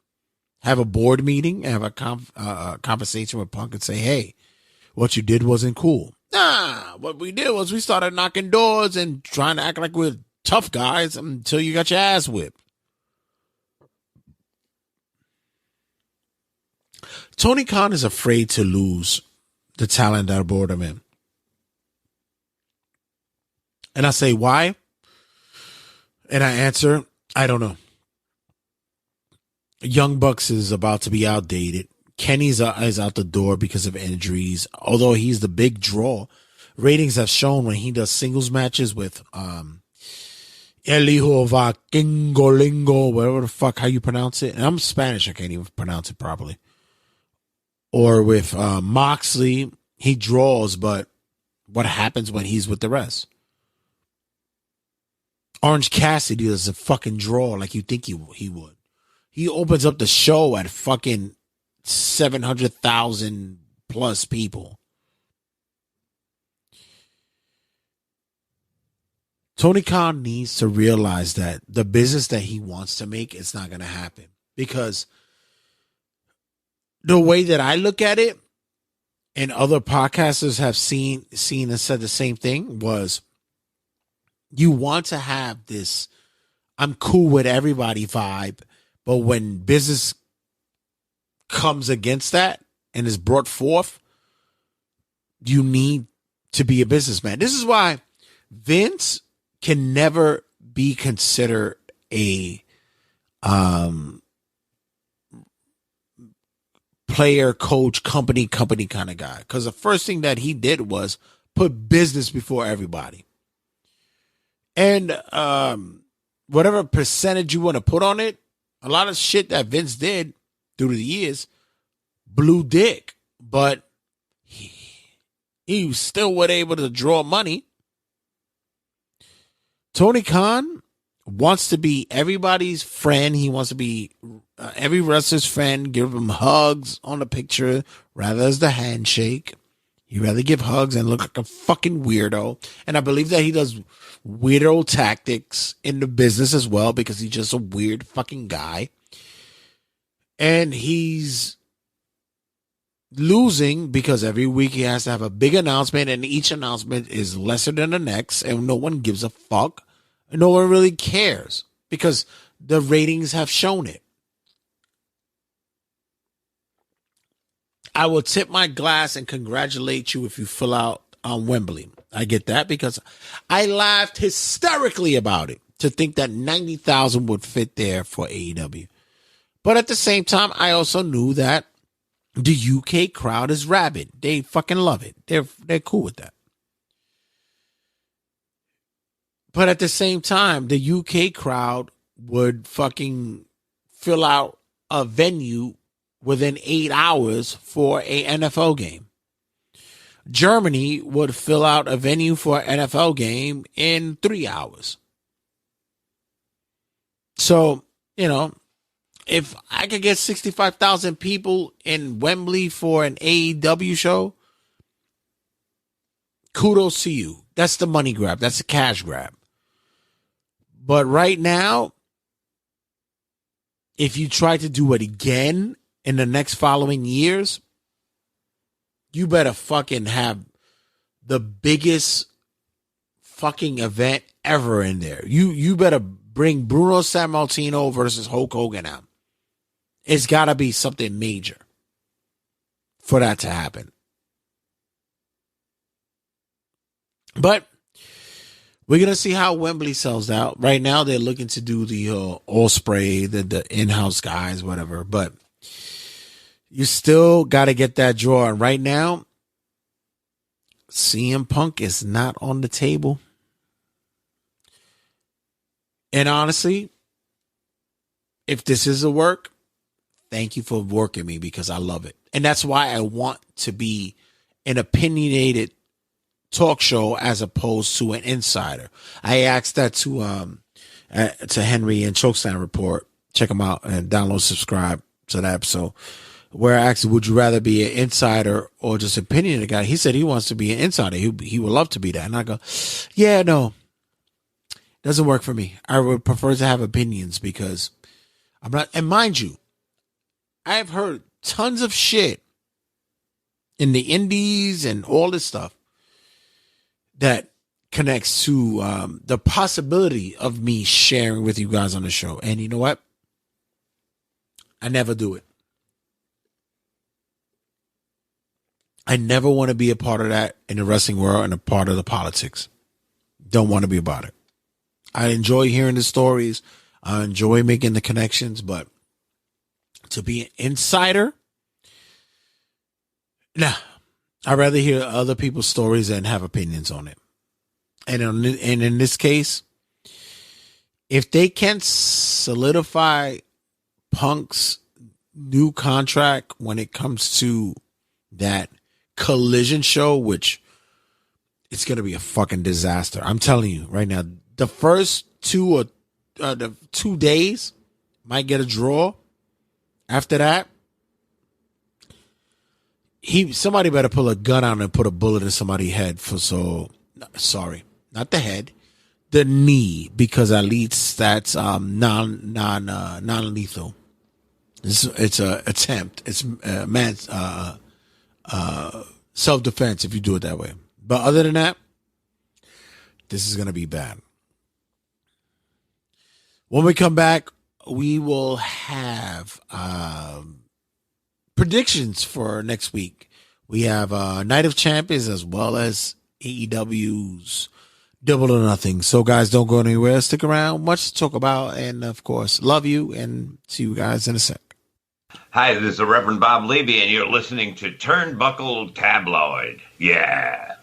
have a board meeting, have a conversation with Punk and say, hey, what you did wasn't cool. Nah, what we did was we started knocking doors and trying to act like we're tough guys until you got your ass whipped. Tony Khan is afraid to lose the talent that brought him in. And I say, why? And I answer, I don't know. Young Bucks is about to be outdated. Kenny's is out the door because of injuries. Although he's the big draw, ratings have shown when he does singles matches with El Hijo Va Kingolingo, whatever the fuck how you pronounce it. And I'm Spanish, I can't even pronounce it properly. Or with Moxley, he draws, but what happens when he's with the rest? Orange Cassidy doesn't fucking draw like you think he would. He opens up the show at fucking 700,000 plus people. Tony Khan needs to realize that the business that he wants to make, it's not going to happen. Because the way that I look at it, and other podcasters have seen and said the same thing, was you want to have this I'm cool with everybody vibe, but when business comes against that and is brought forth, you need to be a businessman. This is why Vince can never be considered a player, coach, company kind of guy. Because the first thing that he did was put business before everybody. And whatever percentage you want to put on it, a lot of shit that Vince did through the years, blew dick. But he still was able to draw money. Tony Khan wants to be everybody's friend. He wants to be every wrestler's friend, give them hugs on the picture rather as the handshake. He'd rather give hugs and look like a fucking weirdo. And I believe that he does weirdo tactics in the business as well because he's just a weird fucking guy. And he's losing because every week he has to have a big announcement, and each announcement is lesser than the next, and no one gives a fuck. No one really cares because the ratings have shown it. I will tip my glass and congratulate you if you fill out on Wembley. I get that because I laughed hysterically about it to think that 90,000 would fit there for AEW. But at the same time, I also knew that the UK crowd is rabid. They fucking love it. They're cool with that. But at the same time, the UK crowd would fucking fill out a venue within 8 hours for a NFL game. Germany would fill out a venue for an NFL game in 3 hours. So, you know, if I could get 65,000 people in Wembley for an AEW show, kudos to you. That's the money grab. That's the cash grab. But right now, if you try to do it again in the next following years, you better fucking have the biggest fucking event ever in there. You better bring Bruno Sammartino versus Hulk Hogan out. It's got to be something major for that to happen. But we're going to see how Wembley sells out. Right now, they're looking to do the Ospreay, the in-house guys, whatever. But you still got to get that draw. And right now, CM Punk is not on the table. And honestly, if this is a work, thank you for working me because I love it. And that's why I want to be an opinionated talk show as opposed to an insider. I asked that to Henry and Chokeslam Report. Check them out and download, subscribe to that episode. Where I asked, would you rather be an insider or just opinionated guy? He said he wants to be an insider. He would love to be that. And I go, yeah, no, doesn't work for me. I would prefer to have opinions because I'm not. And mind you, I've heard tons of shit in the indies and all this stuff that connects to the possibility of me sharing with you guys on the show. And you know what? I never do it. I never want to be a part of that in the wrestling world and a part of the politics. Don't want to be about it. I enjoy hearing the stories. I enjoy making the connections, but to be an insider, nah. I'd rather hear other people's stories and have opinions on it. And in this case, if they can't solidify Punk's new contract when it comes to that Collision show, which it's going to be a fucking disaster. I'm telling you right now, the first the 2 days might get a draw. After that, somebody better pull a gun out and put a bullet in somebody's head sorry, not the head, the knee, because at least that's non-lethal. It's a attempt. It's self-defense if you do it that way. But other than that, this is gonna be bad. When we come back, we will have predictions for next week. We have Night of Champions as well as AEW's Double or Nothing. So, guys, don't go anywhere. Stick around. Much to talk about. And, of course, love you. And see you guys in a sec.
Hi, this is the Reverend Bob Levy, and you're listening to Turnbuckle Tabloid. Yeah.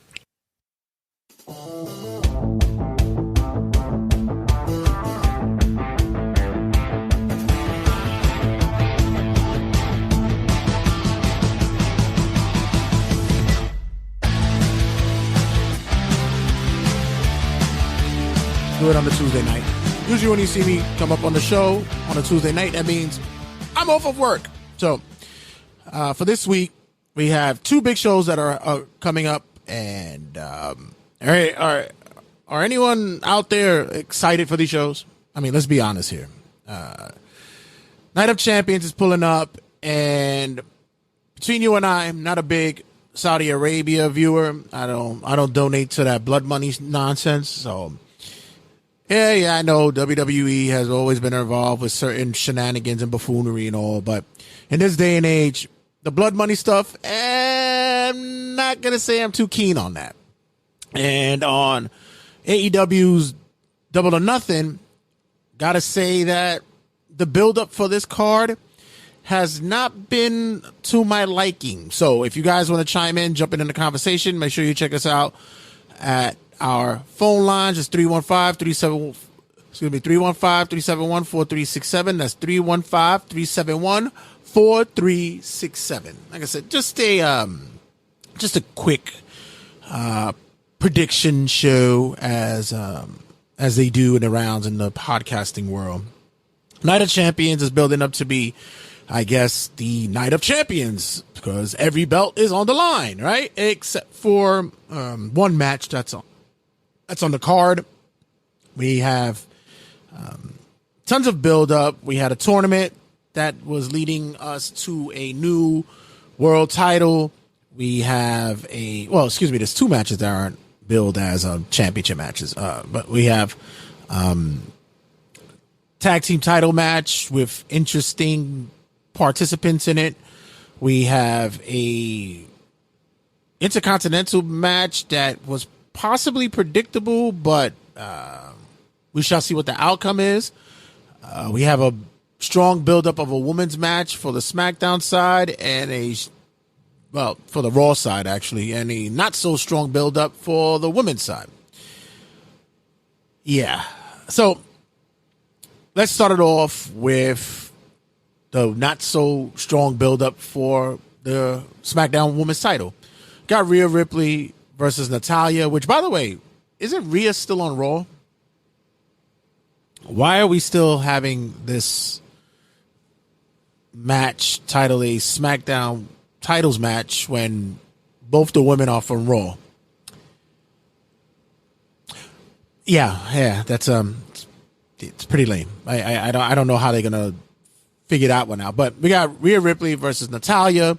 Do it on the Tuesday night. Usually when you see me come up on the show on a Tuesday night, that means I'm off of work. So for this week, we have 2 big shows that are coming up. And are anyone out there excited for these shows? I mean, let's be honest here. Night of Champions is pulling up. And between you and I'm not a big Saudi Arabia viewer. I don't donate to that blood money nonsense. So yeah, I know WWE has always been involved with certain shenanigans and buffoonery and all, but in this day and age, the blood money stuff, I'm not going to say I'm too keen on that. And on AEW's Double or Nothing, got to say that the build-up for this card has not been to my liking. So if you guys want to chime in, jump in the conversation, make sure you check us out at our phone lines. Is 315-371-4367. That's 315-371-4367. Like I said, just a quick prediction show as they do in the rounds in the podcasting world. Night of Champions is building up to be, I guess, the Night of Champions, because every belt is on the line, right? Except for one match that's on the card. We have tons of build up. We had a tournament that was leading us to a new world title. We have there's 2 matches that aren't billed as championship matches. But we have tag team title match with interesting participants in it. We have a intercontinental match that was possibly predictable, but we shall see what the outcome is. We have a strong buildup of a women's match for the SmackDown side and for the Raw side, actually, and a not so strong buildup for the women's side. Yeah. So let's start it off with the not so strong buildup for the SmackDown women's title. Got Rhea Ripley versus Natalya, which, by the way, isn't Rhea still on Raw? Why are we still having this match titled a SmackDown titles match when both the women are from Raw? Yeah, that's it's pretty lame. I don't know how they're gonna figure that one out. But we got Rhea Ripley versus Natalya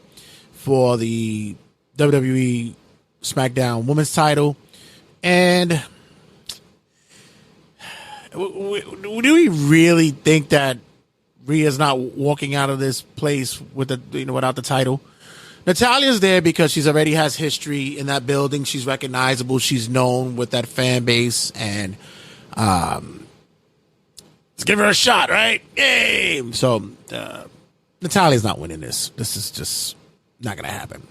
for the WWE SmackDown Women's title, and do we really think that Rhea's not walking out of this place with without the title? Natalya's there because she's already has history in that building. She's recognizable. She's known with that fan base, and let's give her a shot, right? Yay! So Natalya's not winning this. This is just not going to happen.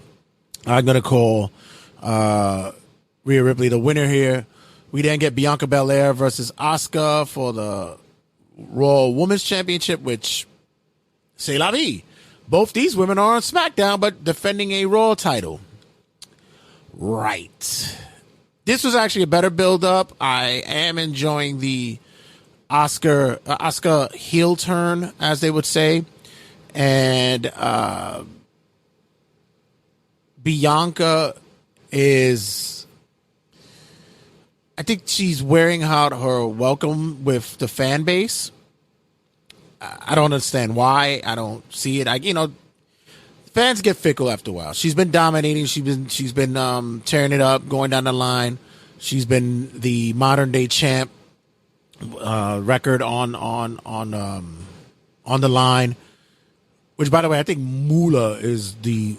I'm going to call Rhea Ripley the winner here. We then get Bianca Belair versus Asuka for the Raw Women's Championship, which, c'est la vie. Both these women are on SmackDown, but defending a Raw title. Right. This was actually a better build-up. I am enjoying the Asuka heel turn, as they would say. And Bianca is, I think she's wearing out her welcome with the fan base. I don't understand why. I don't see it. Fans get fickle after a while. She's been dominating. She's been tearing it up, going down the line. She's been the modern day champ. Record on the line. Which, by the way, I think Moolah is the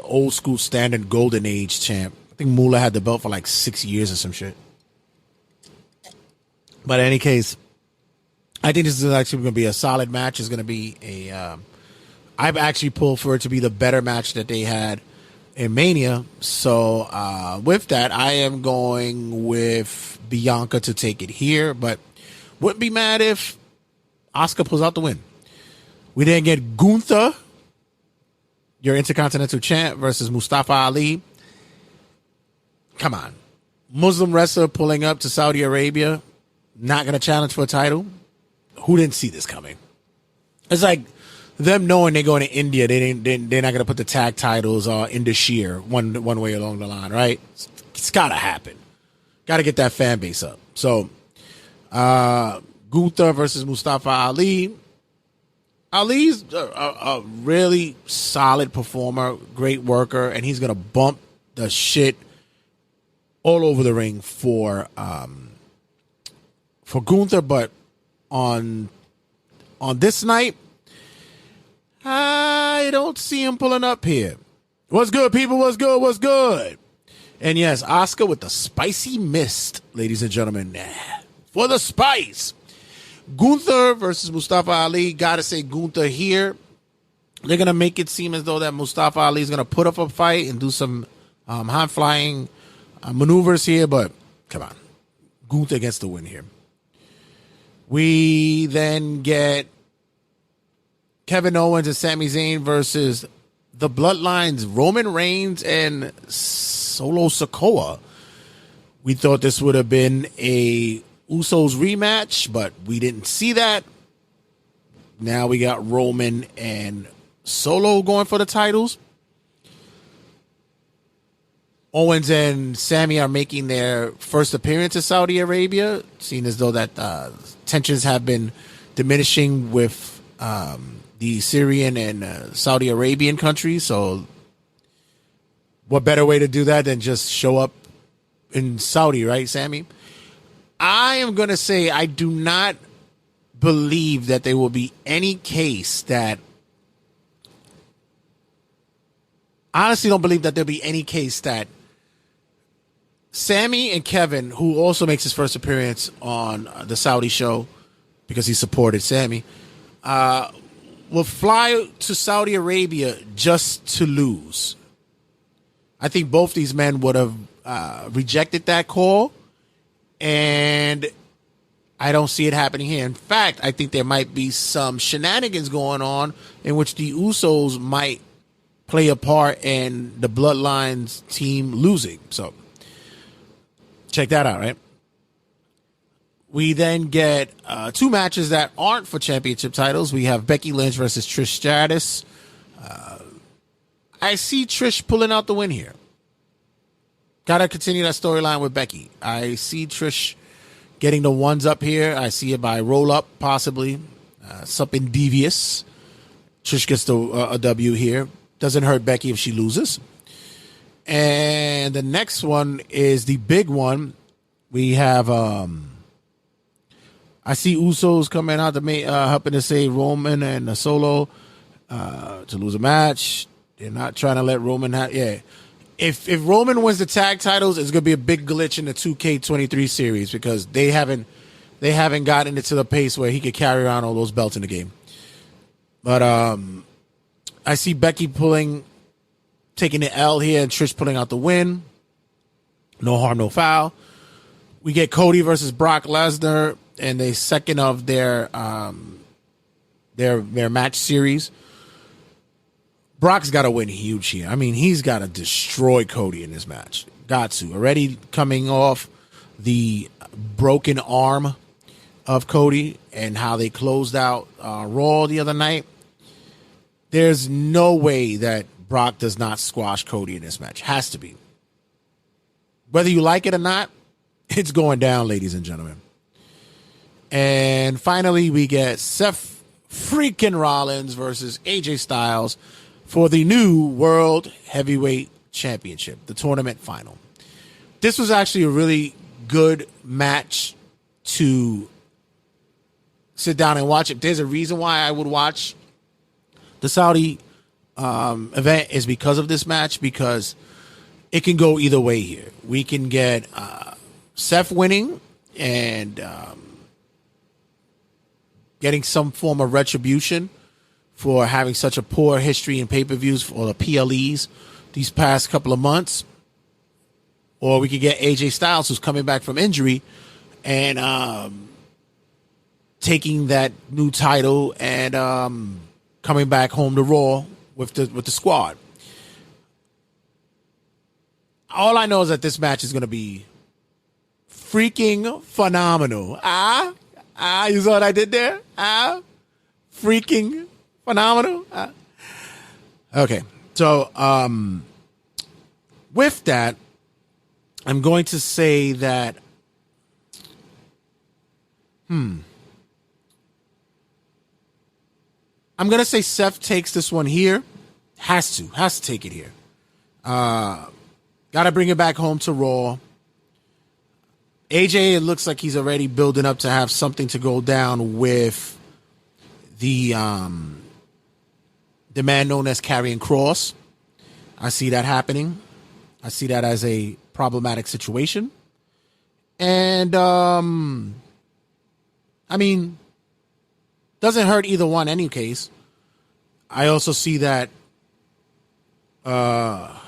old school standard golden age champ. I think Moolah had the belt for like 6 years or some shit. But in any case, I think this is actually going to be a solid match. It's going to be I've actually pulled for it to be the better match that they had in Mania. So with that, I am going with Bianca to take it here. But wouldn't be mad if Asuka pulls out the win. We then get Gunther, your Intercontinental Champ, versus Mustafa Ali. Come on. Muslim wrestler pulling up to Saudi Arabia, not going to challenge for a title. Who didn't see this coming? It's like them knowing they're going to India, they're not going to put the tag titles in the sheer one way along the line, right? It's got to happen. Got to get that fan base up. So, Gunther versus Mustafa Ali. Ali's a really solid performer, great worker, and he's gonna bump the shit all over the ring for Gunther. But on this night, I don't see him pulling up here. What's good, people? What's good? What's good? And yes, Asuka with the spicy mist, ladies and gentlemen, for the spice. Gunther versus Mustafa Ali. Gotta say Gunther here. They're gonna make it seem as though that Mustafa Ali is gonna put up a fight and do some high flying maneuvers here, but come on, Gunther gets the win here. We then get Kevin Owens and Sami Zayn versus the Bloodlines, Roman Reigns and Solo Sikoa. We thought this would have been a Usos rematch, but we didn't see that. Now we got Roman and Solo going for the titles. Owens and Sami are making their first appearance in Saudi Arabia, seeing as though that tensions have been diminishing with the Syrian and Saudi Arabian countries. So what better way to do that than just show up in Saudi, right, Sami? I am going to say I do not believe that there will be any case that... honestly don't believe that there'll be any case that Sami and Kevin, who also makes his first appearance on the Saudi show because he supported Sami, will fly to Saudi Arabia just to lose. I think both these men would have rejected that call. And I don't see it happening here. In fact, I think there might be some shenanigans going on in which the Usos might play a part in the Bloodlines team losing. So check that out, right? We then get two matches that aren't for championship titles. We have Becky Lynch versus Trish Stratus. I see Trish pulling out the win here. Gotta continue that storyline with Becky. I see Trish getting the ones up here. I see it by roll up, possibly. Something devious. Trish gets a W here. Doesn't hurt Becky if she loses. And the next one is the big one. We have, I see Usos coming out to helping to save Roman and Solo to lose a match. They're not trying to let Roman have, If Roman wins the tag titles, it's gonna be a big glitch in the 2K23 series because they haven't gotten it to the pace where he could carry around all those belts in the game. But I see Becky pulling taking the L here and Trish pulling out the win. No harm, no foul. We get Cody versus Brock Lesnar in the second of their match series. Brock's got to win huge here. I mean, he's got to destroy Cody in this match. Got to. Already coming off the broken arm of Cody and how they closed out Raw the other night. There's no way that Brock does not squash Cody in this match. Has to be. Whether you like it or not, it's going down, ladies and gentlemen. And finally, we get Seth freaking Rollins versus AJ Styles for the new World Heavyweight Championship, the tournament final. This was actually a really good match to sit down and watch. If there's a reason why I would watch the Saudi event, is because of this match, because it can go either way here. We can get Seth winning and getting some form of retribution for having such a poor history in pay-per-views for the PLEs these past couple of months. Or we could get AJ Styles, who's coming back from injury, and taking that new title and coming back home to Raw with the squad. All I know is that this match is going to be freaking phenomenal. You saw what I did there? Freaking phenomenal. Okay, so with that, I'm going to say that I'm going to say Seth takes this one here. Has to take it here. Got to bring it back home to Raw. AJ, it looks like he's already building up to have something to go down with the man known as Karrion Kross. I see that happening. I see that as a problematic situation. And, I mean, doesn't hurt either one in any case. I also see that, shout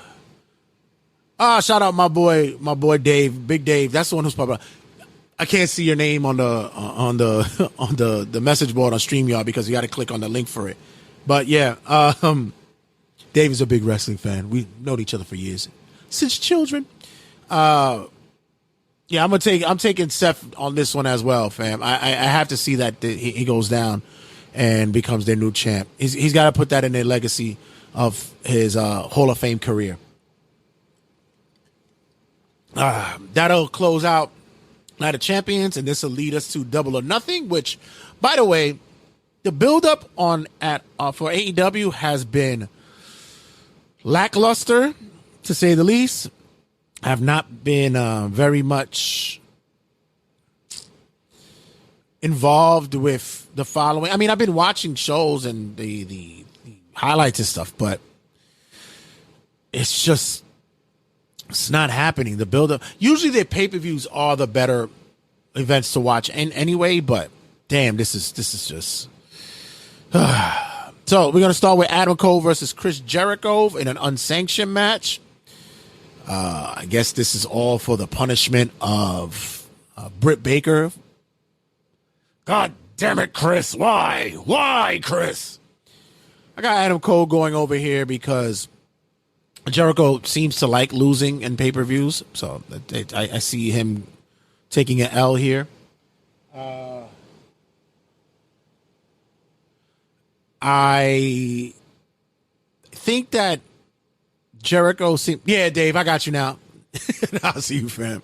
out my boy Dave, Big Dave. That's the one who's probably. I can't see your name on the message board on StreamYard because you got to click on the link for it. But yeah, Dave is a big wrestling fan. We've known each other for years, since children. Yeah, I'm taking Seth on this one as well, fam. I have to see that he goes down and becomes their new champ. He's got to put that in their legacy of his Hall of Fame career. That'll close out Night of Champions, and this will lead us to Double or Nothing, which, by the way, the build-up for AEW has been lackluster, to say the least. I have not been very much involved with the following. I mean, I've been watching shows and the highlights and stuff, but it's not happening. The build-up. Usually their pay-per-views are the better events to watch anyway, but damn, this is just... So we're going to start with Adam Cole versus Chris Jericho in an unsanctioned match. I guess this is all for the punishment of Britt Baker. God damn it, Chris. Why? Why, Chris? I got Adam Cole going over here because Jericho seems to like losing in pay-per-views. So I see him taking an L here. I think that Jericho seems... Yeah, Dave, I got you now. I'll see you, fam.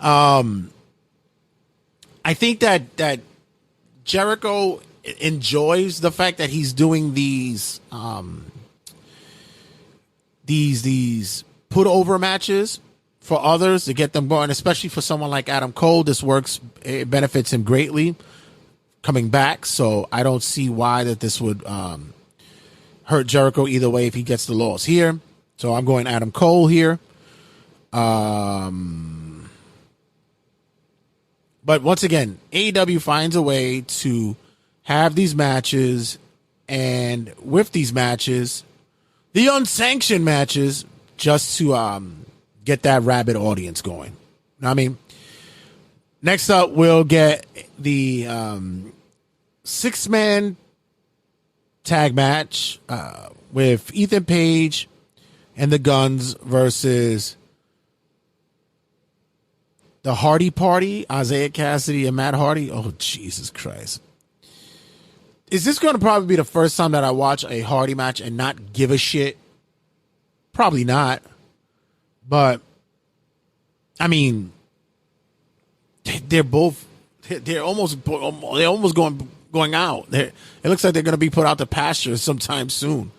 I think that Jericho enjoys the fact that he's doing these put over matches for others to get them going, especially for someone like Adam Cole. This works. It benefits him greatly coming back. So I don't see why that this would hurt Jericho either way if he gets the loss here. So I'm going Adam Cole here. But once again, AEW finds a way to have these matches, and with these matches, the unsanctioned matches just to get that rabid audience going. You know what I mean? Next up, we'll get the 6-man tag match with Ethan Page and the Guns versus the Hardy Party, Isaiah Cassidy and Matt Hardy. Oh, Jesus Christ. Is this going to probably be the first time that I watch a Hardy match and not give a shit? Probably not. But, I mean, they're almost going out. It looks like they're going to be put out to pasture sometime soon.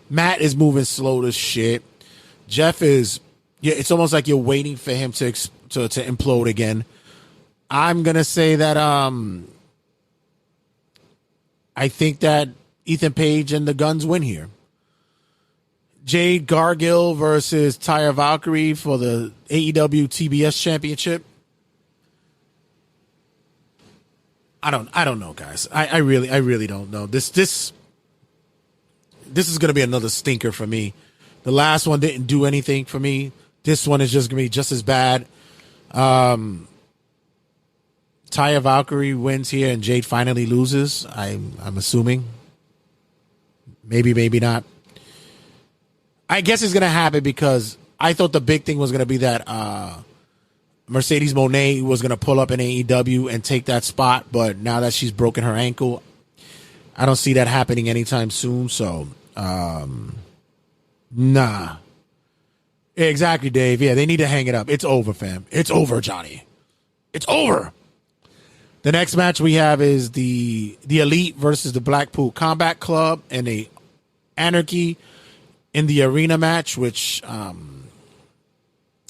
Matt is moving slow as shit. Jeff is, it's almost like you're waiting for him to implode again. I'm going to say that I think that Ethan Page and the Guns win here. Jade Cargill versus Taya Valkyrie for the AEW TBS Championship. I don't know, guys. I really don't know. This is going to be another stinker for me. The last one didn't do anything for me. This one is just going to be just as bad. Taya Valkyrie wins here and Jade finally loses. I'm assuming. Maybe not. I guess it's going to happen because I thought the big thing was going to be that Mercedes Moné was going to pull up in AEW and take that spot. But now that she's broken her ankle, I don't see that happening anytime soon. So, nah. Exactly, Dave. Yeah, they need to hang it up. It's over, fam. It's over, Johnny. It's over. The next match we have is the Elite versus the Blackpool Combat Club and a Anarchy in the arena match, which,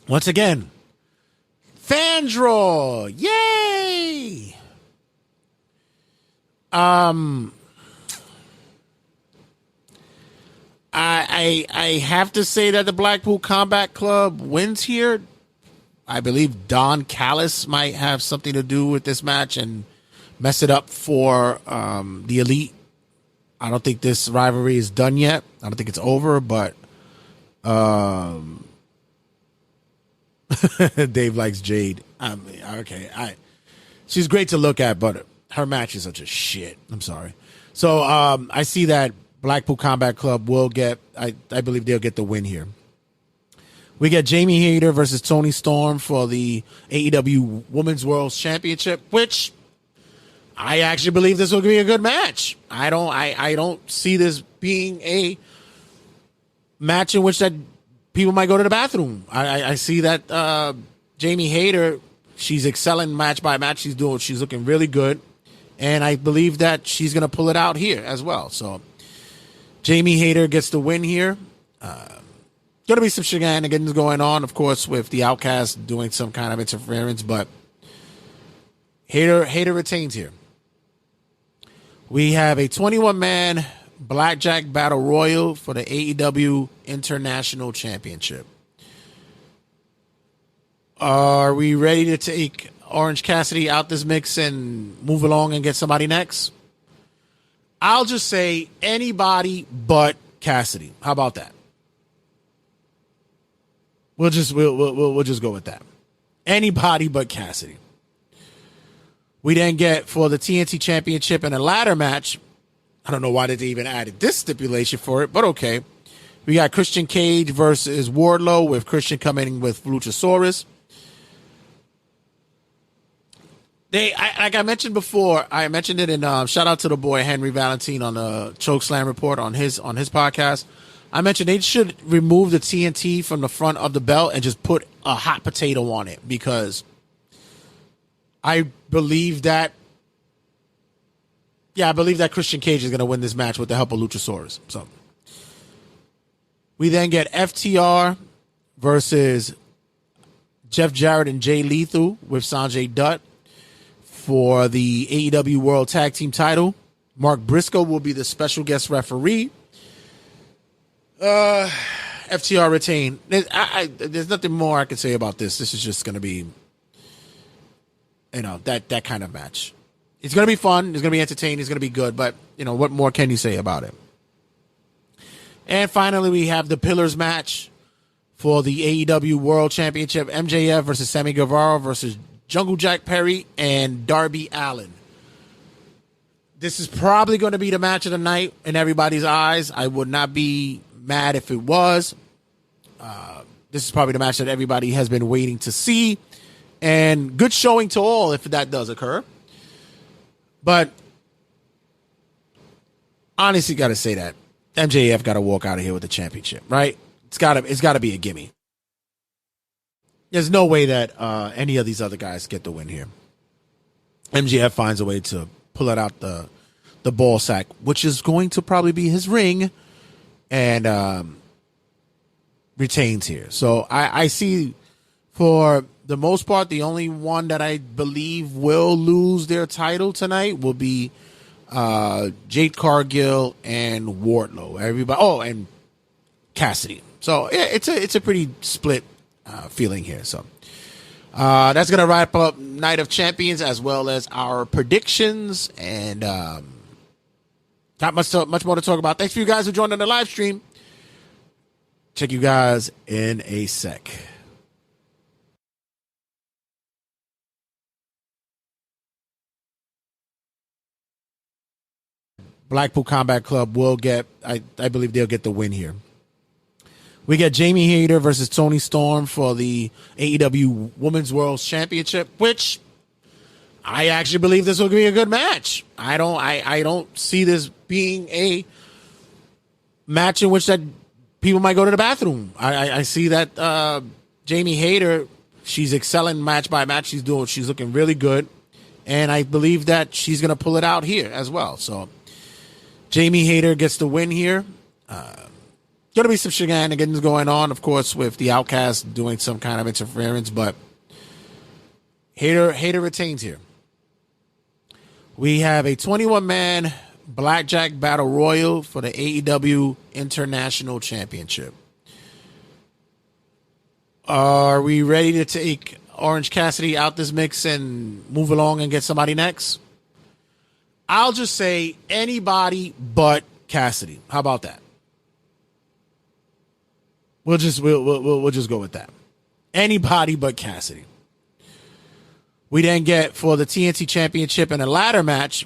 once again, fan draw. Yay! I have to say that the Blackpool Combat Club wins here. I believe Don Callis might have something to do with this match and mess it up for the Elite. I don't think this rivalry is done yet. I don't think it's over, but Dave likes Jade. Okay, she's great to look at, but her match is such a shit. I'm sorry. So I see that Blackpool Combat Club will get, I believe they'll get the win here. We get Jamie Hayter versus Toni Storm for the AEW Women's World Championship, which I actually believe this will be a good match. I don't see this being a match in which that people might go to the bathroom. I see that Jamie Hayter, she's excelling match by match. She's looking really good, and I believe that she's gonna pull it out here as well. So Jamie Hayter gets the win here. Gonna be some shenanigans going on, of course, with the Outcast doing some kind of interference, but Hayter retains here. We have a 21-man Blackjack Battle Royal for the AEW International Championship. Are we ready to take Orange Cassidy out this mix and move along and get somebody next? I'll just say anybody but Cassidy. How about that? We'll just go with that. Anybody but Cassidy. We then get for the TNT Championship in a ladder match. I don't know why they even added this stipulation for it, but okay. We got Christian Cage versus Wardlow, with Christian coming in with Luchasaurus. Like I mentioned before, I mentioned it in shout out to the boy Henry Valentine on the Chokeslam Report on his podcast. I mentioned they should remove the TNT from the front of the belt and just put a hot potato on it, because I believe that Christian Cage is going to win this match with the help of Luchasaurus. So we then get FTR versus Jeff Jarrett and Jay Lethal with Sanjay Dutt for the AEW World Tag Team title. Mark Briscoe will be the special guest referee. FTR retain. There's nothing more I can say about this. This is just going to be, that kind of match. It's going to be fun. It's going to be entertaining. It's going to be good. But, what more can you say about it? And finally, we have the Pillars match for the AEW World Championship. MJF versus Sammy Guevara versus Jungle Jack Perry and Darby Allin. This is probably going to be the match of the night in everybody's eyes. I would not be mad if it was. This is probably the match that everybody has been waiting to see. And good showing to all if that does occur. But honestly, got to say that MJF got to walk out of here with the championship, right? It's got to be a gimme. There's no way that any of these other guys get the win here. MJF finds a way to pull it out the ball sack, which is going to probably be his ring, and retains here. So I see, for the most part, the only one that I believe will lose their title tonight will be Jade Cargill and Wardlow. Everybody, and Cassidy. So yeah, it's a pretty split feeling here. So that's gonna wrap up Night of Champions as well as our predictions, and not much more to talk about. Thanks for you guys who joined on the live stream. Check you guys in a sec. Blackpool Combat Club will get, I believe they'll get the win here. We get Jamie Hayter versus Toni Storm for the AEW Women's World Championship, which I actually believe this will be a good match. I don't see this being a match in which that people might go to the bathroom. I see that Jamie Hayter, she's excelling match by match. She's looking really good, and I believe that she's gonna pull it out here as well. So Jamie Hayter gets the win here. Gonna be some shenanigans going on, of course, with the Outcast doing some kind of interference, but Hayter retains here. We have a 21-man Blackjack Battle Royal for the AEW International Championship. Are we ready to take Orange Cassidy out this mix and move along and get somebody next? I'll just say anybody but Cassidy. How about that? We'll just go with that. Anybody but Cassidy. We then get, for the TNT Championship in a ladder match,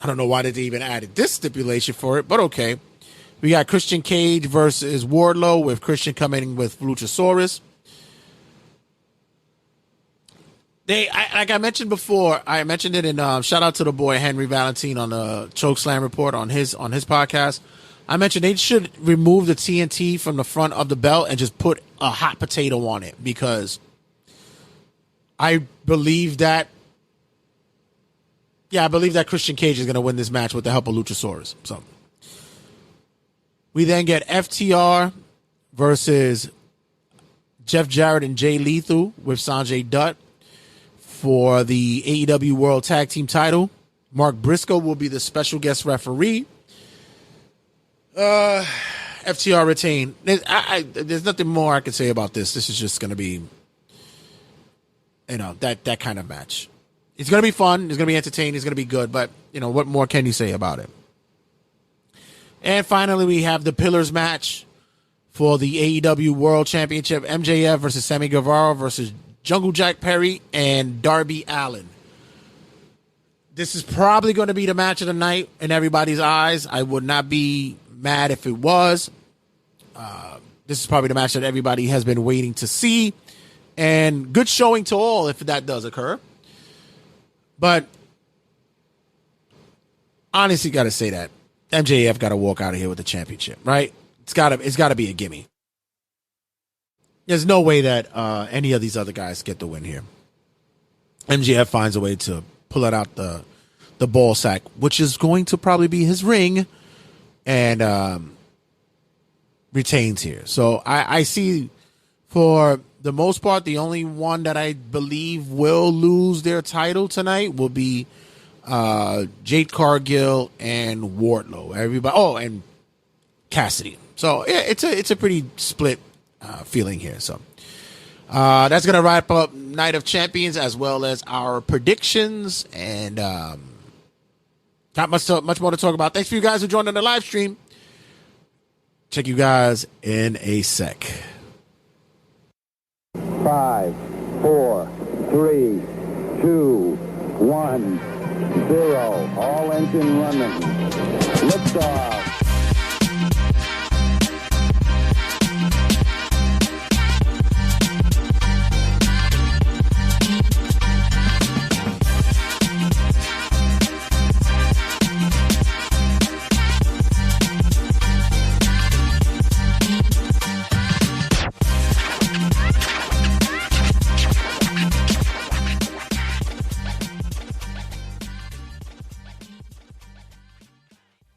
I don't know why they even added this stipulation for it, but okay. We got Christian Cage versus Wardlow, with Christian coming with Luchasaurus. Like I mentioned before, I mentioned it in shout out to the boy Henry Valentine on the Chokeslam Report on his podcast. I mentioned they should remove the TNT from the front of the belt and just put a hot potato on it, because I believe that Christian Cage is going to win this match with the help of Luchasaurus. So we then get FTR versus Jeff Jarrett and Jay Lethal with Sanjay Dutt for the AEW World Tag Team title. Mark Briscoe will be the special guest referee. FTR retain. There's nothing more I can say about this. This is just going to be, that kind of match. It's going to be fun. It's going to be entertaining. It's going to be good. But, what more can you say about it? And finally, we have the Pillars match for the AEW World Championship. MJF versus Sammy Guevara versus Jungle Jack Perry and Darby Allin. This is probably going to be the match of the night in everybody's eyes. I would not be mad if it was. This is probably the match that everybody has been waiting to see. And good showing to all if that does occur. But honestly, got to say that MJF got to walk out of here with the championship, right? It's got to be a gimme. There's no way that any of these other guys get the win here. MJF finds a way to pull it out the ball sack, which is going to probably be his ring, and retains here. So I see, for the most part, the only one that I believe will lose their title tonight will be Jade Cargill and Wardlow. Everybody, and Cassidy. So yeah, it's a pretty split feeling here. So that's gonna wrap up Night of Champions as well as our predictions, and not much more to talk about. Thanks for you guys who joined on the live stream. Check you guys in a sec.
5, 4, 3, 2, 1, 0. All engine running. Liftoff.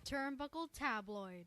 Turnbuckle Tabloid.